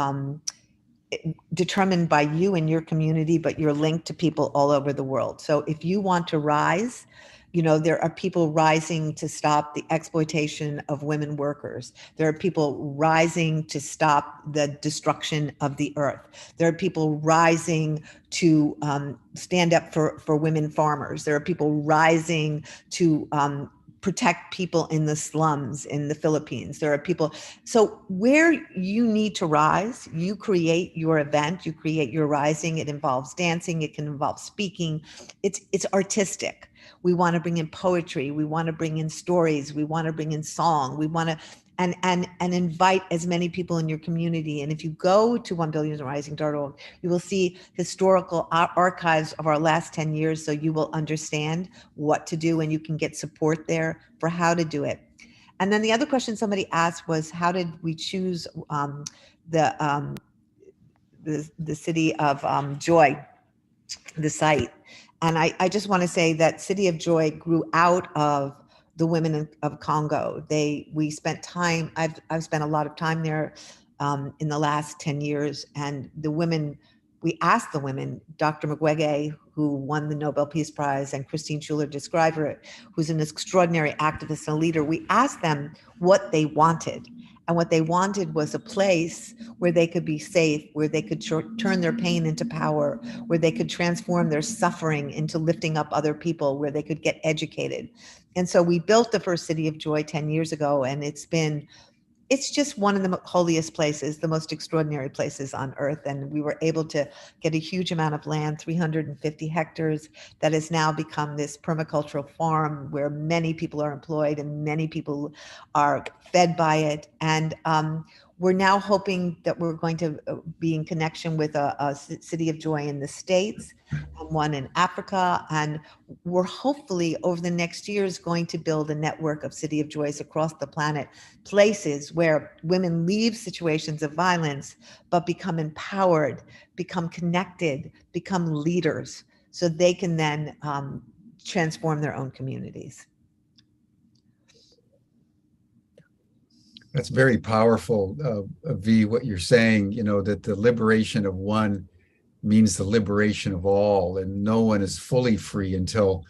[SPEAKER 3] determined by you and your community, but you're linked to people all over the world. So if you want to rise, you know, there are people rising to stop the exploitation of women workers. There are people rising to stop the destruction of the earth. There are people rising to stand up for women farmers. There are people rising to protect people in the slums in the Philippines. There are people. So where you need to rise, you create your event, you create your rising. It involves dancing. It can involve speaking. It's artistic. We want to bring in poetry. We want to bring in stories. We want to bring in song. We want to and invite as many people in your community. And if you go to 1billionrising.org, you will see historical archives of our last 10 years. So you will understand what to do, and you can get support there for how to do it. And then the other question somebody asked was, how did we choose the city of Joy, the site? And I just want to say that City of Joy grew out of the women of Congo. We spent time. I've spent a lot of time there in the last 10 years, and the women. We asked the women, Dr. Mukwege, who won the Nobel Peace Prize, and Christine Schuller described her, who's an extraordinary activist and leader. We asked them what they wanted. And what they wanted was a place where they could be safe, where they could turn their pain into power, where they could transform their suffering into lifting up other people, where they could get educated. And so we built the first City of Joy 10 years ago, and it's just one of the holiest places, the most extraordinary places on earth. And we were able to get a huge amount of land, 350 hectares, that has now become this permacultural farm where many people are employed and many people are fed by it. And we're now hoping that we're going to be in connection with a City of Joy in the States and one in Africa. And we're hopefully over the next years going to build a network of City of Joys across the planet, places where women leave situations of violence, but become empowered, become connected, become leaders, so they can then transform their own communities.
[SPEAKER 1] That's very powerful, V, what you're saying, you know, that the liberation of one means the liberation of all, and no one is fully free until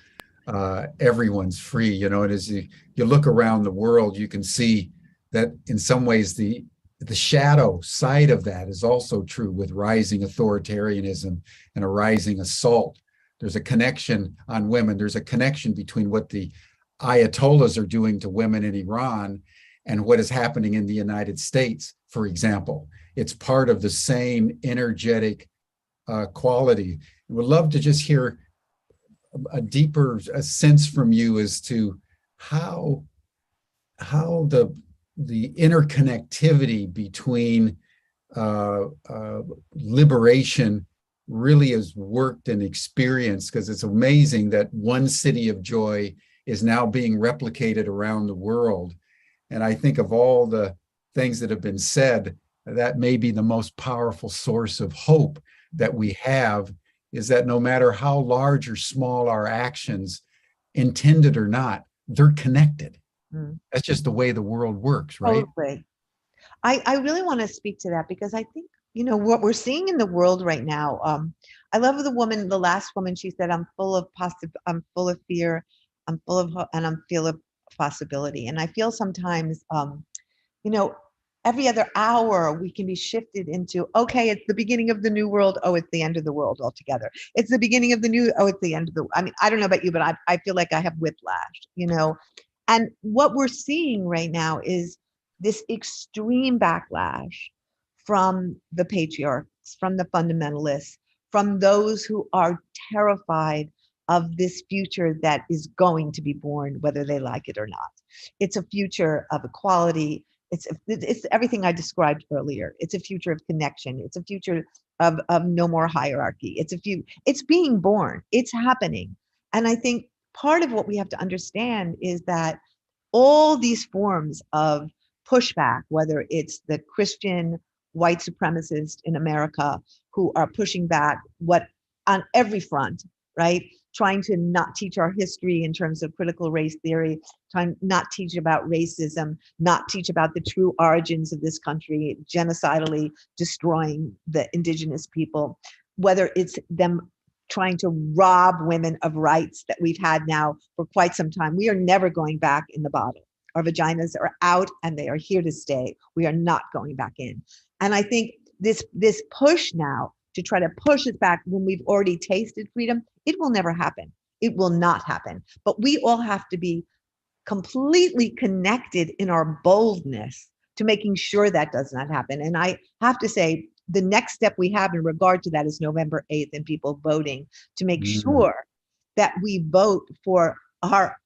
[SPEAKER 1] everyone's free, you know. And as you look around the world, you can see that in some ways the shadow side of that is also true with rising authoritarianism and a rising assault. There's a connection on women. There's a connection between what the Ayatollahs are doing to women in Iran and what is happening in the United States, for example. It's part of the same energetic quality. We'd love to just hear a deeper sense from you as to how the interconnectivity between liberation really is worked and experienced, because it's amazing that one City of Joy is now being replicated around the world. And I think of all the things that have been said, that may be the most powerful source of hope that we have, is that no matter how large or small our actions, intended or not, they're connected. That's just the way the world works, right?
[SPEAKER 3] Totally. I really want to speak to that, because I think, you know, what we're seeing in the world right now. I love the last woman, she said, I'm full of fear, I'm full of possibility. And I feel sometimes, you know, every other hour we can be shifted into, okay, it's the beginning of the new world. Oh, it's the end of the world altogether. It's the beginning of the new, oh, it's the end of the, I mean, I don't know about you, but I feel like I have whiplash, you know. And what we're seeing right now is this extreme backlash from the patriarchs, from the fundamentalists, from those who are terrified of this future that is going to be born, whether they like it or not. It's a future of equality. It's everything I described earlier. It's a future of connection. It's a future of no more hierarchy. It's being born. It's happening. And I think part of what we have to understand is that all these forms of pushback, whether it's the Christian white supremacists in America who are pushing back on every front, right? trying to not teach our history in terms of critical race theory, trying not teach about racism, not teach about the true origins of this country, genocidally destroying the indigenous people, whether it's them trying to rob women of rights that we've had now for quite some time. We are never going back in the bottle. Our vaginas are out and they are here to stay. We are not going back in. And I think this push now to try to push us back when we've already tasted freedom, it will never happen. It will not happen. But we all have to be completely connected in our boldness to making sure that does not happen. And I have to say, the next step we have in regard to that is November 8th and people voting to make sure that we vote for our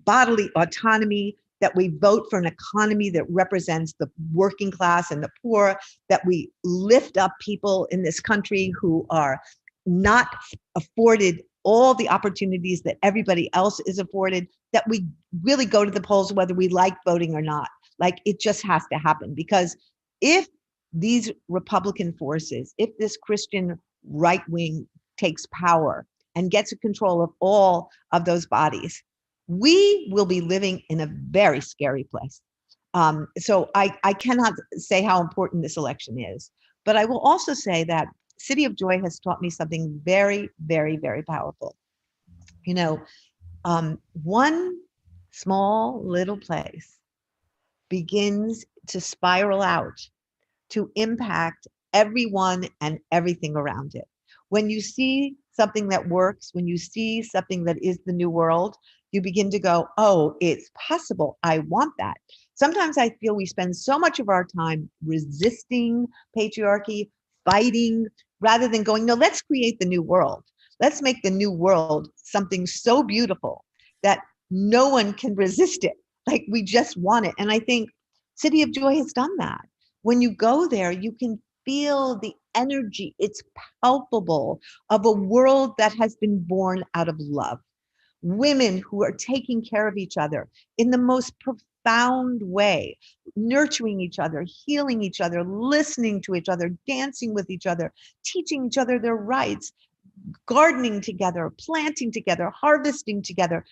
[SPEAKER 3] bodily autonomy, that we vote for an economy that represents the working class and the poor, that we lift up people in this country who are not afforded all the opportunities that everybody else is afforded, that we really go to the polls whether we like voting or not. Like, it just has to happen, because if these Republican forces, if this Christian right wing takes power and gets control of all of those bodies, we will be living in a very scary place. So I cannot say how important this election is, but I will also say that City of Joy has taught me something very, very, very powerful. You know, one small little place begins to spiral out to impact everyone and everything around it. When you see something that works, when you see something that is the new world, you begin to go, oh, it's possible. I want that. Sometimes I feel we spend so much of our time resisting patriarchy, fighting, rather than going, no, let's create the new world. Let's make the new world something so beautiful that no one can resist it. Like, we just want it. And I think City of Joy has done that. When you go there, you can feel the energy. It's palpable, of a world that has been born out of love. Women who are taking care of each other in the most profound way, nurturing each other, healing each other, listening to each other, dancing with each other, teaching each other their rights, gardening together, planting together, harvesting together,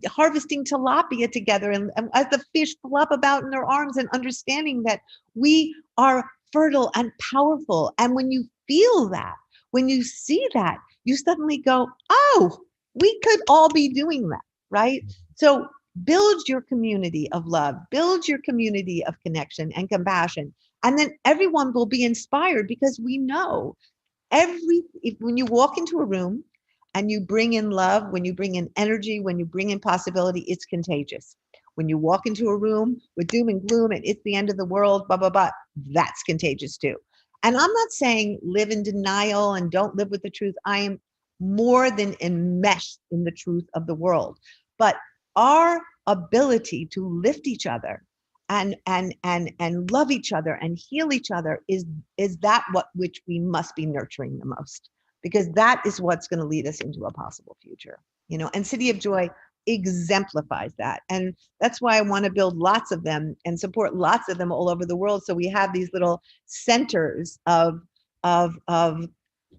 [SPEAKER 3] harvesting tilapia together, and as the fish flop about in their arms, and understanding that we are fertile and powerful. And when you feel that, when you see that, you suddenly go, oh, we could all be doing that, right? So build your community of love, build your community of connection and compassion, and then everyone will be inspired, because we know when you walk into a room and you bring in love, when you bring in energy, when you bring in possibility, it's contagious. When you walk into a room with doom and gloom and it's the end of the world, blah, blah, blah, that's contagious too. And I'm not saying live in denial and don't live with the truth. I am more than enmeshed in the truth of the world. But our ability to lift each other and love each other and heal each other is that which we must be nurturing the most, because that is what's going to lead us into a possible future, and City of Joy exemplifies that. And that's why I want to build lots of them and support lots of them all over the world. So we have these little centers of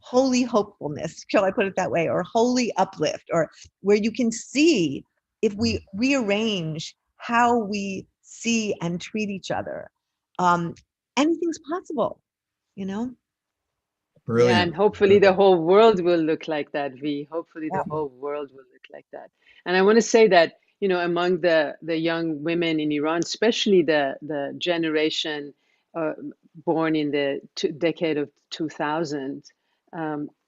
[SPEAKER 3] holy hopefulness, shall I put it that way, or holy uplift, or where you can see, if we rearrange how we see and treat each other, anything's possible,
[SPEAKER 1] Brilliant.
[SPEAKER 2] Yeah, and hopefully the whole world will look like that, V. Hopefully the whole world will look like that. And I want to say that, among the young women in Iran, especially the generation born in the decade of 2000,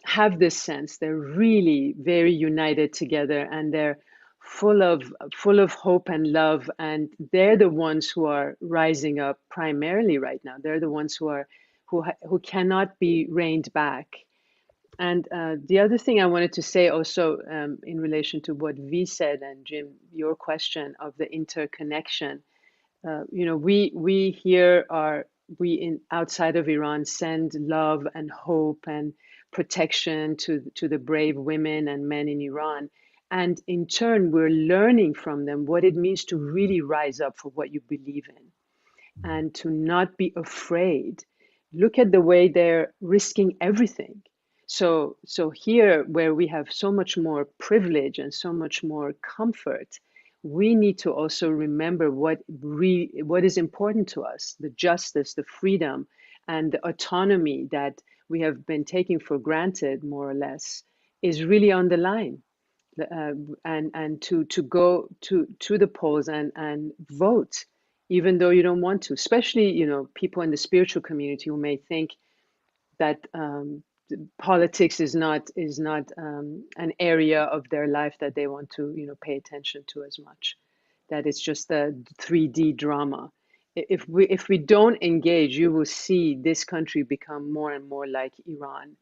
[SPEAKER 2] have this sense. They're really very united together, and they're full of hope and love. And they're the ones who are rising up primarily right now. They're the ones who cannot be reined back. And the other thing I wanted to say also, in relation to what V said, and Jim, your question of the interconnection, we here outside of Iran send love and hope and protection to the brave women and men in Iran. And in turn, we're learning from them what it means to really rise up for what you believe in and to not be afraid. Look at the way they're risking everything. So here, where we have so much more privilege and so much more comfort, we need to also remember what is important to us: the justice, the freedom, and the autonomy that we have been taking for granted, more or less, is really on the line. And to go to the polls and vote, even though you don't want to. Especially, people in the spiritual community who may think that politics is not an area of their life that they want to pay attention to as much. That it's just a 3D drama. If we don't engage, you will see this country become more and more like Iran.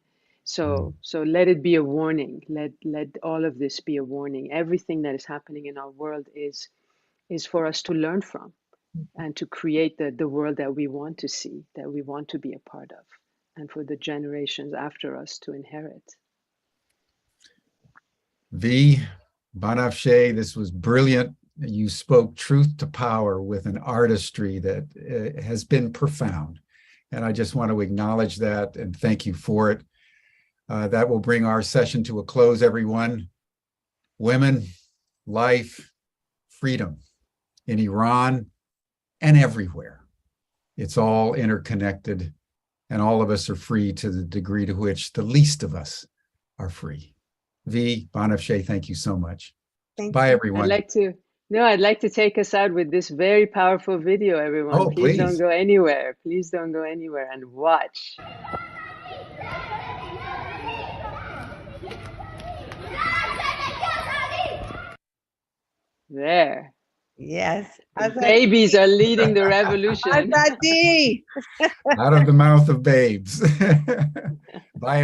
[SPEAKER 2] So let it be a warning. Let all of this be a warning. Everything that is happening in our world is for us to learn from and to create the world that we want to see, that we want to be a part of, and for the generations after us to inherit.
[SPEAKER 1] V. Banafsheh, this was brilliant. You spoke truth to power with an artistry that has been profound. And I just want to acknowledge that and thank you for it. That will bring our session to a close, everyone. Women, life, freedom in Iran and everywhere. It's all interconnected, and all of us are free to the degree to which the least of us are free. V. Banafsheh, thank you so much. Bye, everyone.
[SPEAKER 2] I'd like to take us out with this very powerful video, everyone.
[SPEAKER 1] Oh,
[SPEAKER 2] please don't
[SPEAKER 1] please.
[SPEAKER 2] go anywhere. Please don't go anywhere and watch. There.
[SPEAKER 3] Yes.
[SPEAKER 2] The babies are leading the revolution.
[SPEAKER 3] Azadi.
[SPEAKER 1] Out of the mouth of babes. Bye, everyone.